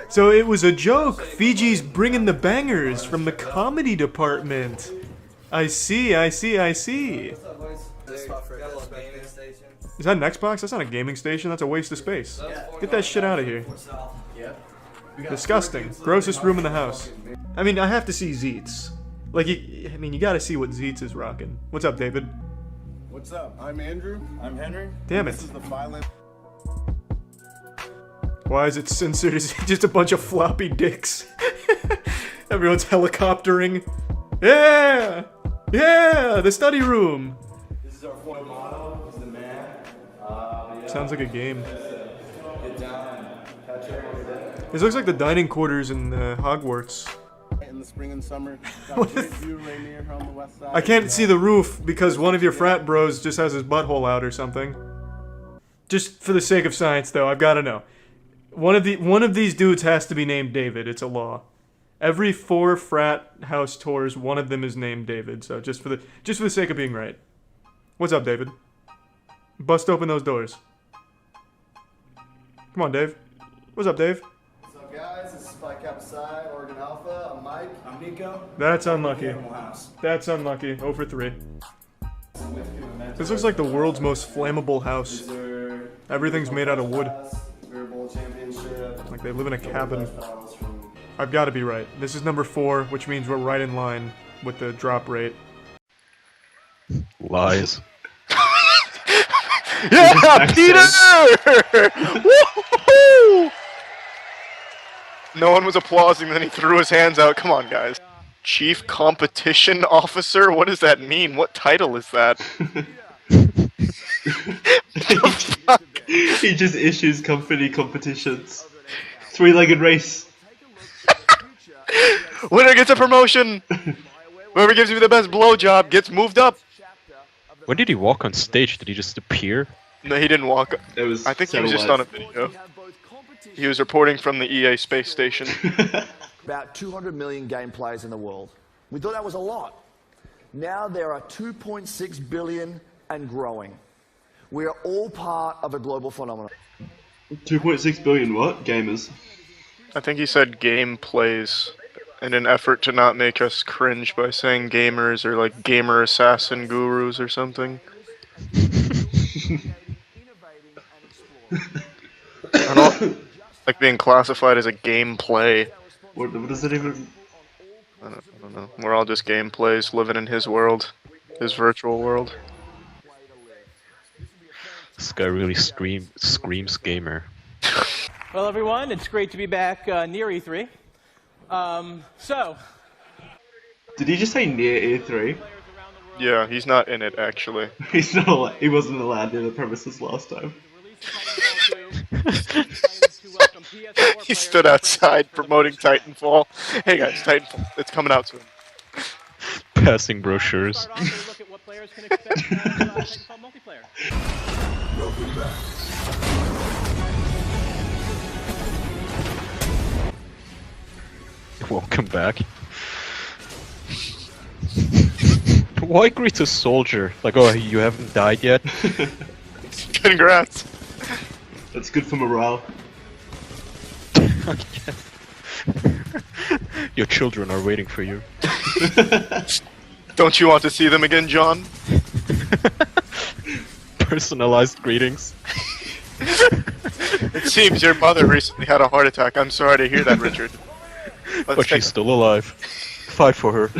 So it was a joke. Fiji's bringing the bangers from the comedy department. I see. Is that an Xbox? That's not a gaming station. That's a waste of space. Get that shit out of here. Disgusting. Grossest room in the house. I mean, I have to see Zeets. Like, you gotta see what Zeets is rocking. What's up, David? What's up? I'm Andrew. I'm Henry. Damn it. This is the violent. Why is it censored? Is it just a bunch of floppy dicks? Everyone's helicoptering. Yeah! Yeah! The study room! This is our former motto. This is the man. Sounds like a game. This looks like the dining quarters in Hogwarts. In the spring and summer. Got a great view right near here on the west side. I can't see the roof because one of your frat bros just has his butthole out or something. Just for the sake of science, though, I've got to know. One of these dudes has to be named David. It's a law. Every 4 frat house tours, one of them is named David. So just for the sake of being right. What's up, David? Bust open those doors. Come on, Dave. What's up, Dave? What's up, guys? This is Spike Psi, Oregon Alpha. I'm Mike. I'm Nico. That's unlucky. That's unlucky. 0 for 3. This looks like the world's most flammable house. Everything's made out of wood. Like they live in a cabin. I've got to be right. This is number 4, which means we're right in line with the drop rate. Lies. Yeah, Peter! Woo-hoo-hoo! No one was applauding, then he threw his hands out. Come on, guys. Chief Competition Officer? What does that mean? What title is that? He just issues company competitions. 3-legged race. Winner gets a promotion! Whoever gives me the best blowjob gets moved up! When did he walk on stage? Did he just appear? No, he didn't walk. It was I think he was just on a video. He was reporting from the EA space station. About 200 million game players in the world. We thought that was a lot. Now there are 2.6 billion and growing. We are all part of a global phenomenon. 2.6 billion what? Gamers. I think he said game plays in an effort to not make us cringe by saying gamers or like gamer assassin gurus or something. I don't like being classified as a gameplay. What does it even... I don't know. We're all just gameplays living in his world. His virtual world. This guy really screams gamer. Well, everyone, it's great to be back near E3. Did he just say near E3? Yeah, he's not in it actually. He's not. He wasn't allowed in the premises last time. He stood outside promoting Titanfall. Hey guys, Titanfall, it's coming out soon. Passing brochures. Welcome back. Why greet a soldier? Like, oh, you haven't died yet? Congrats. That's good for morale. Your children are waiting for you. Don't you want to see them again, John? Personalized greetings. It seems your mother recently had a heart attack. I'm sorry to hear that, Richard. But she's still alive. Fight for her.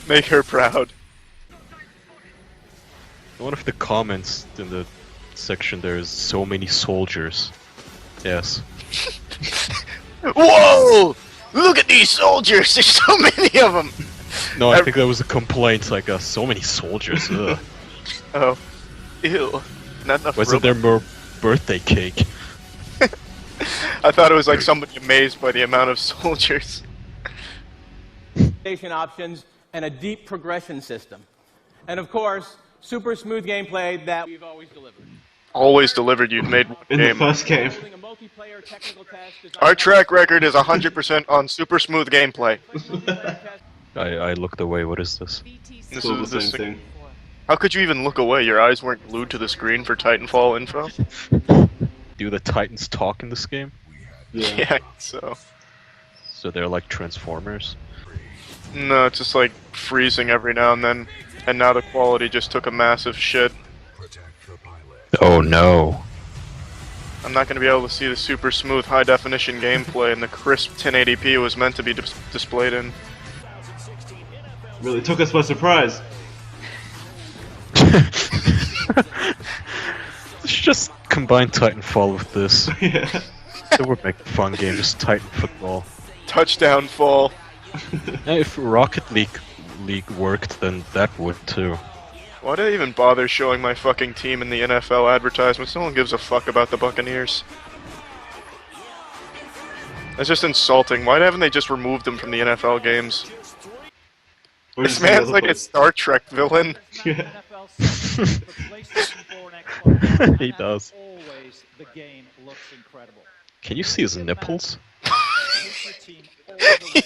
Make her proud. One of the comments in the section there is so many soldiers. Yes. Whoa! Look at these soldiers! There's so many of them! No, I think that was a complaint, like, so many soldiers, ugh. Oh. Ew. Not enough Wasn't there more birthday cake? I thought it was like somebody amazed by the amount of soldiers. Options and a deep progression system. And of course, super smooth gameplay that we've always delivered. Always delivered, you've made one In game. the first game. Our track record is 100% on super smooth gameplay. I looked away, what is this? This Still is the same thing. How could you even look away? Your eyes weren't glued to the screen for Titanfall info? Do the Titans talk in this game? Yeah, so. So they're like Transformers? No, it's just like freezing every now and then. And now the quality just took a massive shit. Oh no. I'm not going to be able to see the super smooth high definition gameplay and the crisp 1080p it was meant to be displayed in. Really took us by surprise. Just combine Titanfall with this. Yeah. It would make a fun game, just Titan football. Touchdown fall. If Rocket League worked, then that would too. Why do they even bother showing my fucking team in the NFL advertisements? No one gives a fuck about the Buccaneers. That's just insulting. Why haven't they just removed them from the NFL games? This man's like a Star Trek villain. Yeah. He does. Can you see his nipples?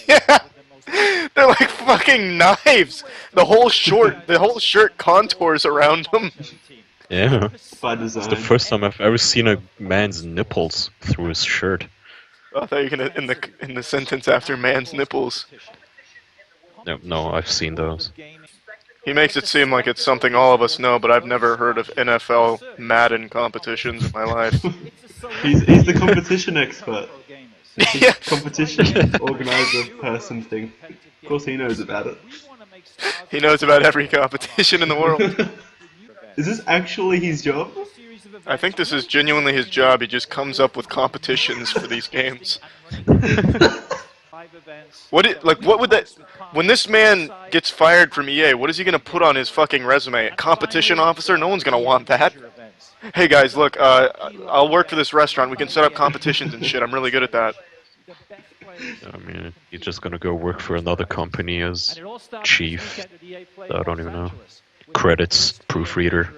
Yeah! They're like fucking knives! The whole shirt contours around them. Yeah. By It's design. the first time I've ever seen a man's nipples through his shirt. I thought you were gonna in the sentence after man's nipples. No, I've seen those. He makes it seem like it's something all of us know, but I've never heard of NFL Madden competitions in my life. He's the competition expert. Yeah. Competition organizer person thing. Of course he knows about it. He knows about every competition in the world. Is this actually his job? I think this is genuinely his job. He just comes up with competitions for these games. What would that... When this man gets fired from EA, what is he gonna put on his fucking resume? A competition officer? No one's gonna want that. Hey guys, look, I'll work for this restaurant. We can set up competitions and shit. I'm really good at that. I mean, he's just gonna go work for another company as chief. I don't even know. Credits, proofreader.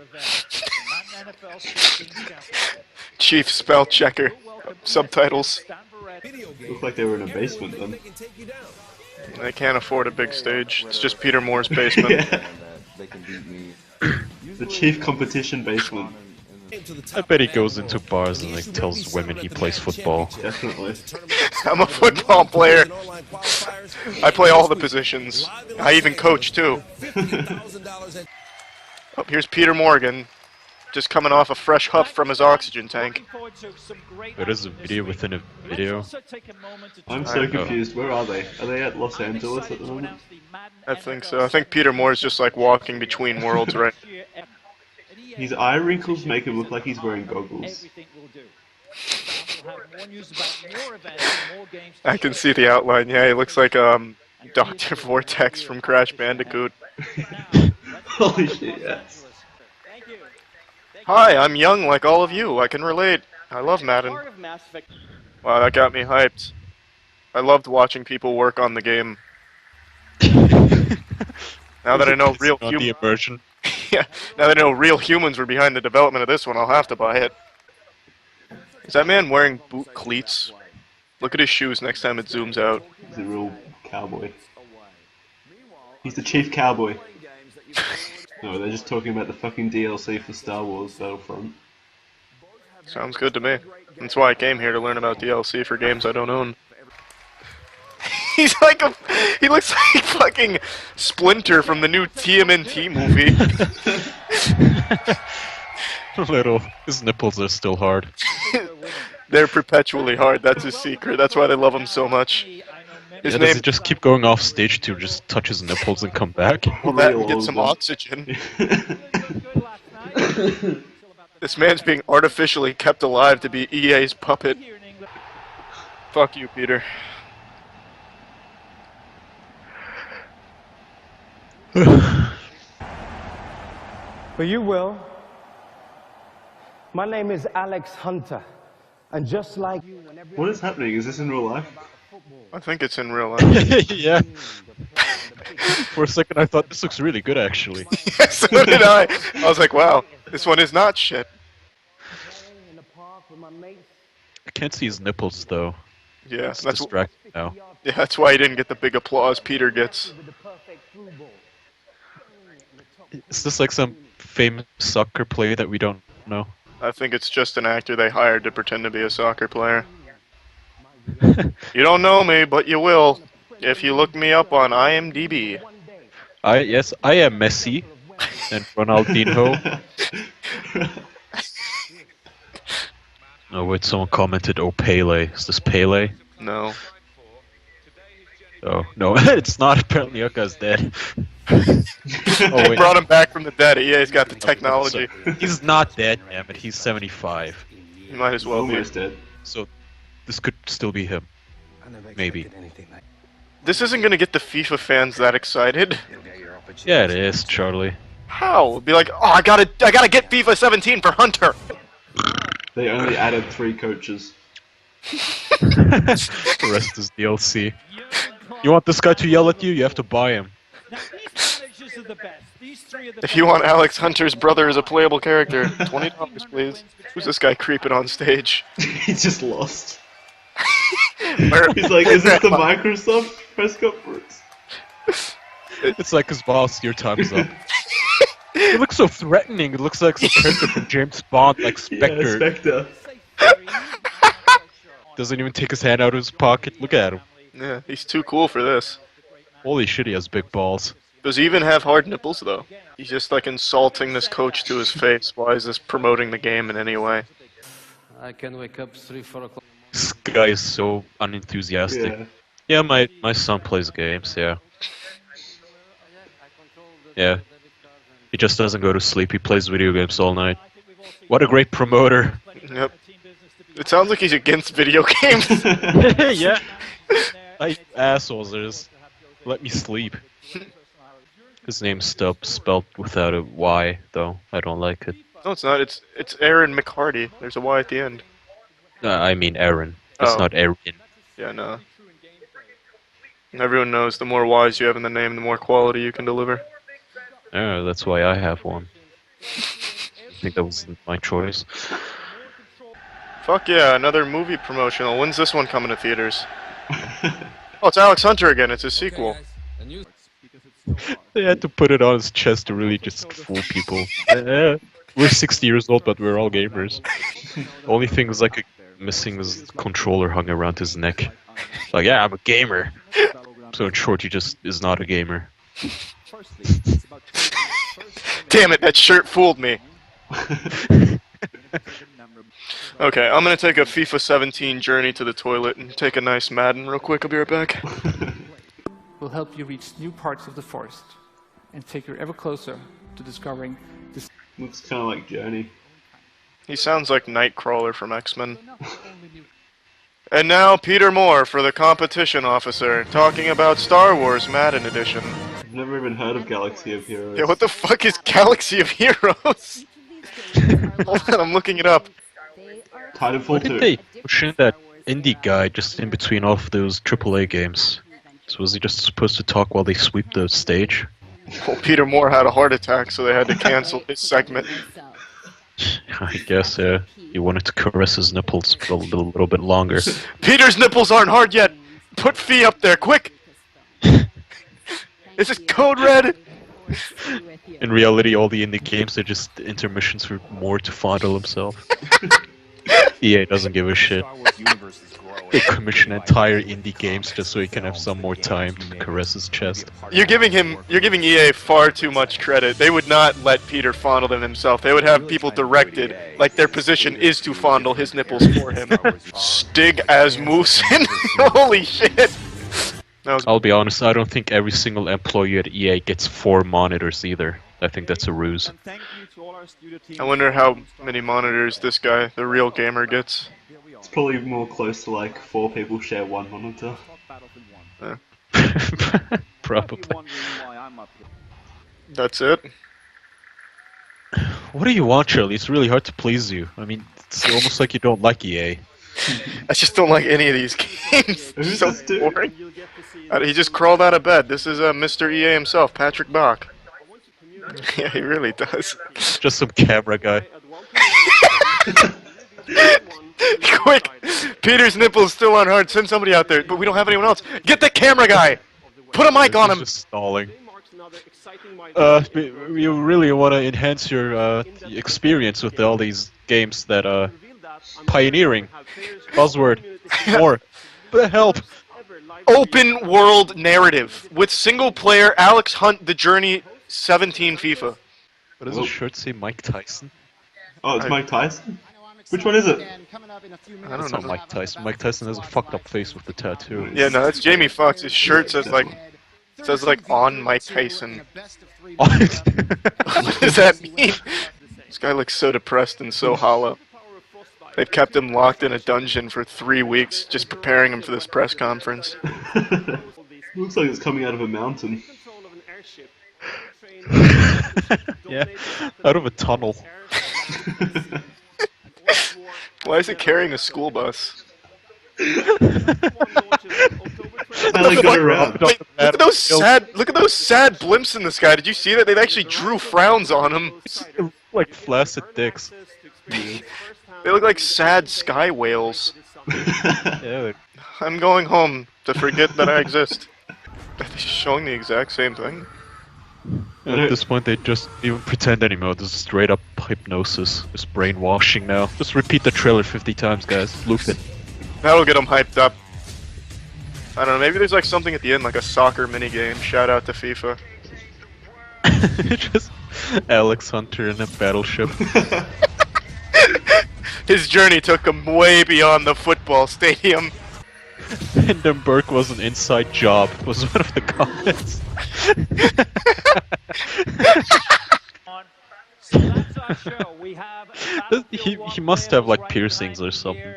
Chief spell checker. Subtitles. Looked like they were in a basement then. They can't afford a big stage. It's just Peter Moore's basement. Yeah. The chief competition basement. I bet he goes into bars and like tells women he plays football. Definitely. I'm a football player. I play all the positions. I even coach too. Oh, here's Peter Morgan, just coming off a fresh huff from his oxygen tank. There is a video within a video. I'm so confused. Where are they? Are they at Los Angeles at the moment? I think so. I think Peter Moore's just like walking between worlds right. His eye wrinkles make him look like he's wearing goggles. I can see the outline. Yeah, he looks like Dr. Vortex from Crash Bandicoot. Holy shit, yes. Hi, I'm young like all of you. I can relate. I love Madden. Part of Mass Effect. Wow, that got me hyped. I loved watching people work on the game. Now that I know real on the immersion. yeah, now that I know real humans were behind the development of this one, I'll have to buy it. Is that man wearing boot cleats? Look at his shoes next time it zooms out. He's a real cowboy. He's the chief cowboy. No, they're just talking about the fucking DLC for Star Wars Battlefront. Sounds good to me. That's why I came here, to learn about DLC for games I don't own. He's like he looks like fucking Splinter from the new TMNT movie. Little. His nipples are still hard. They're perpetually hard, that's his secret. That's why they love him so much. His Does he just keep going off stage to just touch his nipples and come back? Well, that and get some oxygen. This man's being artificially kept alive to be EA's puppet. Fuck you, Peter. But you will. My name is Alex Hunter, and just like you, What is happening? Is this in real life? I think it's in real life. Yeah. For a second I thought this looks really good actually. Yeah, so did I. I was like, wow, this one is not shit. I can't see his nipples though. Yeah, it's that's distracting now. Yeah, that's why he didn't get the big applause Peter gets. Is this like some famous soccer player that we don't know? I think it's just an actor they hired to pretend to be a soccer player. You don't know me, but you will if you look me up on IMDb. Yes, I am Messi and Ronaldinho. Oh wait, someone commented, "Oh Pele." Is this Pele? No. Oh no, it's not. Apparently, that guy's dead. Oh, they brought him back from the dead. EA's got the technology. He's not dead, man, but he's 75. He might as well be. Dead. So this could still be him. Maybe. This isn't gonna get the FIFA fans that excited. Yeah, it is, Charlie. How? It'd be like, oh, I gotta get FIFA 17 for Hunter. They only added 3 coaches. The rest is DLC. You want this guy to yell at you? You have to buy him. If you want Alex Hunter's brother as a playable character, $20 please. Who's this guy creeping on stage? He's just lost. He's like, is this the Microsoft press conference? It's like his boss, your time's up. It looks so threatening. It looks like some character from James Bond, like Spectre. Yeah, Spectre. Doesn't even take his hand out of his pocket. Look at him. Yeah, he's too cool for this. Holy shit, he has big balls. Does he even have hard nipples, though? He's just, like, insulting this coach to his face. Why is this promoting the game in any way? I can wake up 3-4 o'clock. This guy is so unenthusiastic. Yeah, my son plays games, yeah. Yeah. He just doesn't go to sleep, he plays video games all night. What a great promoter. Yep. It sounds like he's against video games. Yeah. Assholes, just let me sleep. His name's spelled without a Y, though. I don't like it. No, it's not. It's Aaron McCarty. There's a Y at the end. I mean Aaron. It's not Aaron. Yeah, no. Everyone knows the more Y's you have in the name, the more quality you can deliver. Oh, that's why I have one. I think that was my choice. Fuck yeah, another movie promotional. When's this one coming to theaters? Oh, it's Alex Hunter again. It's his sequel. They had to put it on his chest to really just fool people. We're 60 years old, but we're all gamers. Only thing was like missing was the controller hung around his neck. Like, yeah, I'm a gamer. So in short, he just is not a gamer. Damn it, that shirt fooled me. Okay, I'm gonna take a FIFA 17 journey to the toilet and take a nice Madden real quick. I'll be right back. Will help you reach new parts of the forest and take you ever closer to discovering this. Looks kind of like Journey. He sounds like Nightcrawler from X-Men. And now Peter Moore for the competition officer, talking about Star Wars Madden Edition. I've never even heard of Galaxy of Heroes. Yeah, what the fuck is Galaxy of Heroes? Hold on, I'm looking it up. They are Why Titanfall did 2. they push in that indie guy just in between all of those AAA games? So was he just supposed to talk while they sweep the stage? Well, Peter Moore had a heart attack, so they had to cancel his segment. I guess, yeah. He wanted to caress his nipples for a little bit longer. Peter's nipples aren't hard yet! Put Fee up there, quick! Is it code red? In reality, all the indie games are just intermissions for Moore to fondle himself. EA doesn't give a shit. They commission entire indie games just so he can have some more time to caress his chest. You're giving EA far too much credit. They would not let Peter fondle them himself. They would have people directed, like their position is to fondle his nipples for him. Stig Asmussen? Holy shit! I'll be honest, I don't think every single employee at EA gets 4 monitors either. I think that's a ruse. I wonder how many monitors this guy, the real gamer, gets. It's probably more close to like 4 people share 1 monitor. Probably. That's it? What do you want, Charlie? It's really hard to please you. I mean, it's almost like you don't like EA. I just don't like any of these games. They're so boring. He just crawled out of bed. This is Mr. EA himself, Patrick Bach. Yeah, he really does. Just some camera guy. Quick! Peter's nipples still aren't hard. Send somebody out there, but we don't have anyone else. Get the camera guy! Put a mic on him! Just stalling. You really want to enhance your experience with all these games that pioneering. Buzzword. More. Help! Open world narrative with single player Alex Hunt the Journey 17 FIFA. What does the shirt say? Mike Tyson? Oh, it's Mike Tyson? Which one is it? I don't It's know. not Mike Tyson. Mike Tyson has a fucked up face with the tattoo. Yeah, no, that's Jamie Foxx. His shirt says like on Mike Tyson. What does that mean? This guy looks so depressed and so hollow. They've kept him locked in a dungeon for 3 weeks, just preparing him for this press conference. Looks like it's coming out of a mountain. Yeah, out of a tunnel. Why is it carrying a school bus? Around. Wait, look at those sad blimps in the sky. Did you see that? They actually drew frowns on them. Like flaccid dicks. They look like sad sky whales. Yeah. I'm going home to forget that I exist. Are they showing the exact same thing? At this point, they just even pretend anymore. This is straight up hypnosis. Just brainwashing now. Just repeat the trailer 50 times, guys. Loop it. That'll get them hyped up. I don't know, maybe there's like something at the end, like a soccer minigame. Shout out to FIFA. Just Alex Hunter in a battleship. His journey took him way beyond the football stadium. Hindenburg was an inside job, was one of the comments. He must have like piercings or something.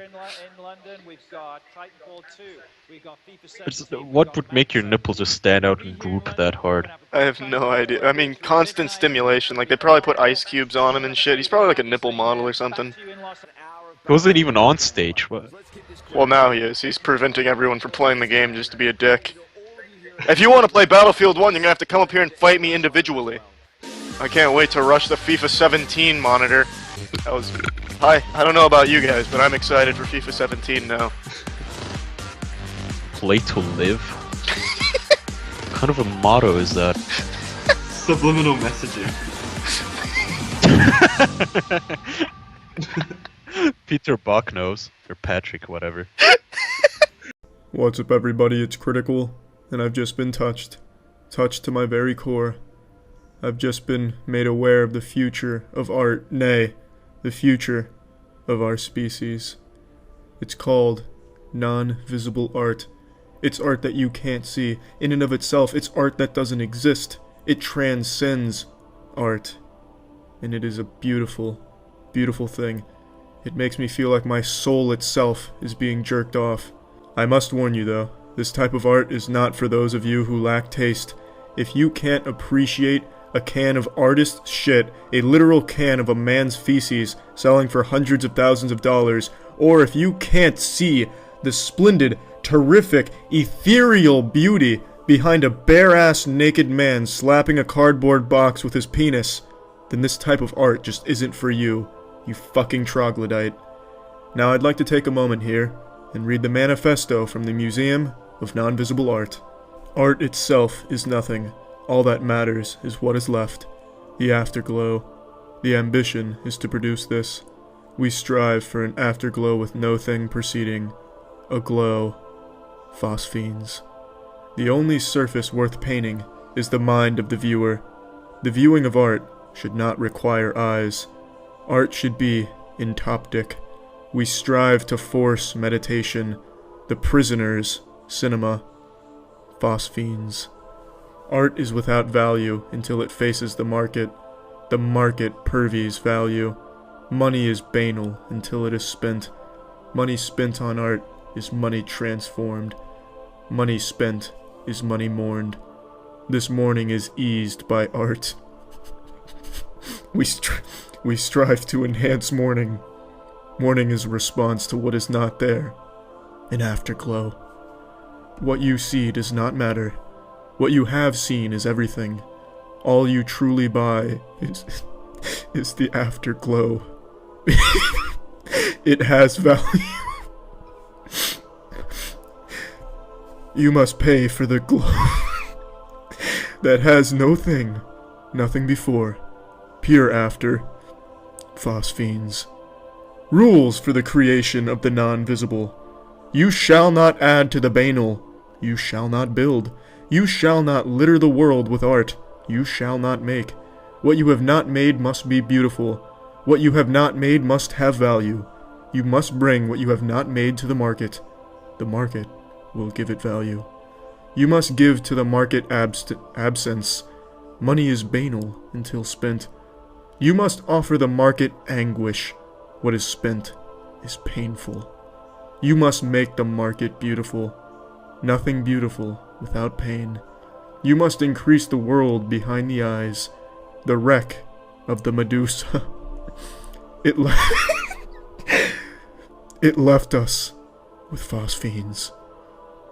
What would make your nipples just stand out and droop that hard? I have no idea. I mean, constant stimulation. Like, they probably put ice cubes on him and shit. He's probably like a nipple model or something. He wasn't even on stage. What? Well, now he is. He's preventing everyone from playing the game just to be a dick. If you want to play Battlefield 1, you're going to have to come up here and fight me individually. I can't wait to rush the FIFA 17 monitor. That was... Hi, I don't know about you guys, but I'm excited for FIFA 17 now. Play to live? What kind of a motto is that? Subliminal messaging. Peter Bach knows. Or Patrick, whatever. What's up, everybody? It's Critical, and I've just been touched. Touched to my very core. I've just been made aware of the future of art, nay, the future of our species. It's called non-visible art. It's art that you can't see. In and of itself, it's art that doesn't exist. It transcends art. And it is a beautiful, beautiful thing. It makes me feel like my soul itself is being jerked off. I must warn you though, this type of art is not for those of you who lack taste. If you can't appreciate a can of artist shit, a literal can of a man's feces selling for hundreds of thousands of dollars, or if you can't see the splendid, terrific, ethereal beauty behind a bare-ass naked man slapping a cardboard box with his penis, then this type of art just isn't for you, you fucking troglodyte. Now I'd like to take a moment here and read the manifesto from the Museum of Non-Visible Art. Art itself is nothing. All that matters is what is left. The afterglow. The ambition is to produce this. We strive for an afterglow with no thing preceding. A glow. Phosphenes. The only surface worth painting is the mind of the viewer. The viewing of art should not require eyes. Art should be entoptic. We strive to force meditation. The prisoners, cinema. Phosphenes. Art is without value until it faces the market. The market purveys value. Money is banal until it is spent. Money spent on art is money transformed. Money spent is money mourned. This mourning is eased by art. We strive to enhance mourning. Mourning is a response to what is not there. An afterglow. What you see does not matter. What you have seen is everything. All you truly buy is the afterglow. It has value. You must pay for the glow that has no thing, nothing before, pure after. Phosphenes. Rules for the creation of the non-visible. You shall not add to the banal. You shall not build. You shall not litter the world with art. You shall not make. What you have not made must be beautiful. What you have not made must have value. You must bring what you have not made to the market. The market will give it value. You must give to the market absence. Money is banal until spent. You must offer the market anguish. What is spent is painful. You must make the market beautiful. Nothing beautiful without pain. You must increase the world behind the eyes. The wreck of the Medusa. It left us with phosphenes.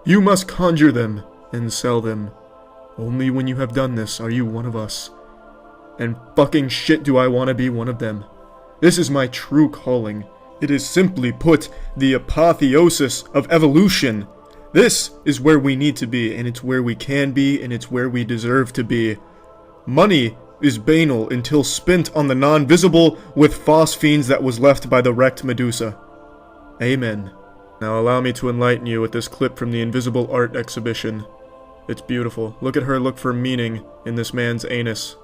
You must conjure them and sell them. Only when you have done this are you one of us. And fucking shit do I want to be one of them. This is my true calling. It is simply put the apotheosis of evolution. This is where we need to be, and it's where we can be, and it's where we deserve to be. Money is banal until spent on the non-visible with phosphenes that was left by the wrecked Medusa. Amen. Now allow me to enlighten you with this clip from the Invisible Art exhibition. It's beautiful. Look at her look for meaning in this man's anus,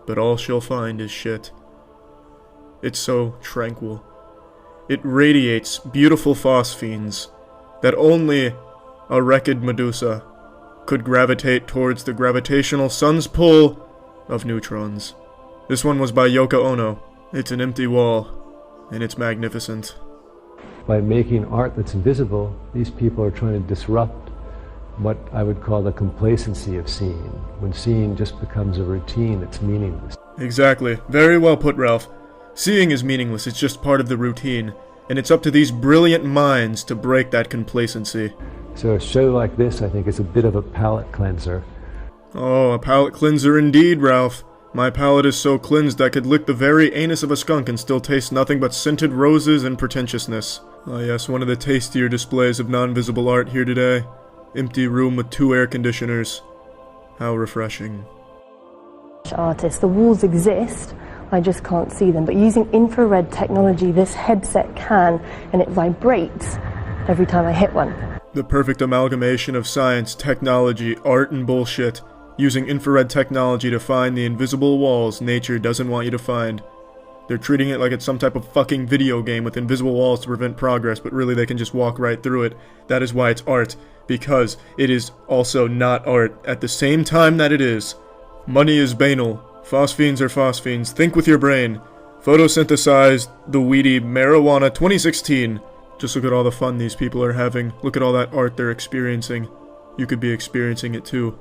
but all she'll find is shit. It's so tranquil. It radiates beautiful phosphenes that only a wrecked Medusa could gravitate towards the gravitational sun's pull of neutrons. This one was by Yoko Ono. It's an empty wall, and it's magnificent. By making art that's invisible, these people are trying to disrupt what I would call the complacency of seeing, when seeing just becomes a routine that's meaningless. Exactly. Very well put, Ralph. Seeing is meaningless, it's just part of the routine, and it's up to these brilliant minds to break that complacency. So a show like this, I think, is a bit of a palate cleanser. Oh, a palate cleanser indeed, Ralph. My palate is so cleansed I could lick the very anus of a skunk and still taste nothing but scented roses and pretentiousness. Ah yes, one of the tastier displays of non-visible art here today. Empty room with 2 air conditioners. How refreshing. Artists, the walls exist, I just can't see them, but using infrared technology this headset can, and it vibrates every time I hit one. The perfect amalgamation of science, technology, art, and bullshit. Using infrared technology to find the invisible walls nature doesn't want you to find. They're treating it like it's some type of fucking video game with invisible walls to prevent progress, but really they can just walk right through it. That is why it's art, because it is also not art at the same time that it is. Money is banal. Phosphenes are phosphenes. Think with your brain. Photosynthesized the weedy marijuana 2016. Just look at all the fun these people are having. Look at all that art they're experiencing. You could be experiencing it too.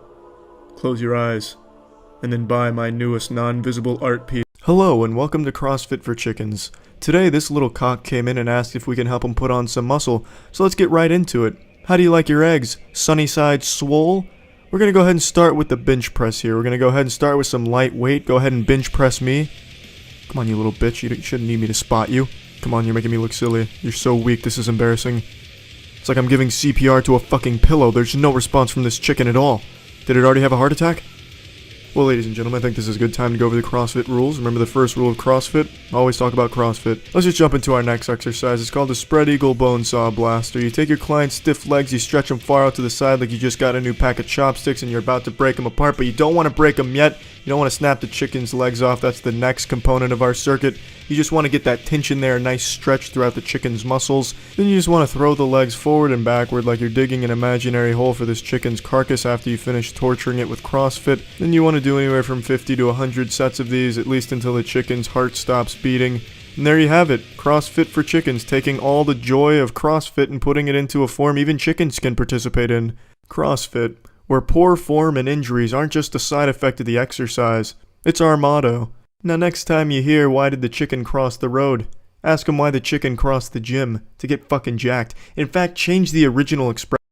Close your eyes, and then buy my newest non-visible art piece. Hello and welcome to CrossFit for Chickens. Today this little cock came in and asked if we can help him put on some muscle, so let's get right into it. How do you like your eggs? Sunny side swole? We're going to go ahead and start with the bench press here. We're going to go ahead and start with some light weight. Go ahead and bench press me. Come on, you little bitch. You shouldn't need me to spot you. Come on, you're making me look silly. You're so weak, this is embarrassing. It's like I'm giving CPR to a fucking pillow. There's no response from this chicken at all. Did it already have a heart attack? Well, ladies and gentlemen, I think this is a good time to go over the CrossFit rules. Remember the first rule of CrossFit? Always talk about CrossFit. Let's just jump into our next exercise. It's called the Spread Eagle Bone Saw Blaster. You take your client's stiff legs, you stretch them far out to the side like you just got a new pack of chopsticks and you're about to break them apart, but you don't want to break them yet. You don't want to snap the chicken's legs off. That's the next component of our circuit. You just want to get that tension there, a nice stretch throughout the chicken's muscles. Then you just want to throw the legs forward and backward like you're digging an imaginary hole for this chicken's carcass after you finish torturing it with CrossFit. Then you want to do anywhere from 50 to 100 sets of these, at least until the chicken's heart stops beating. And there you have it, CrossFit for Chickens, taking all the joy of CrossFit and putting it into a form even chickens can participate in. CrossFit, where poor form and injuries aren't just a side effect of the exercise, it's our motto. Now next time you hear why did the chicken cross the road, ask him why the chicken crossed the gym, to get fucking jacked. In fact, change the original expression.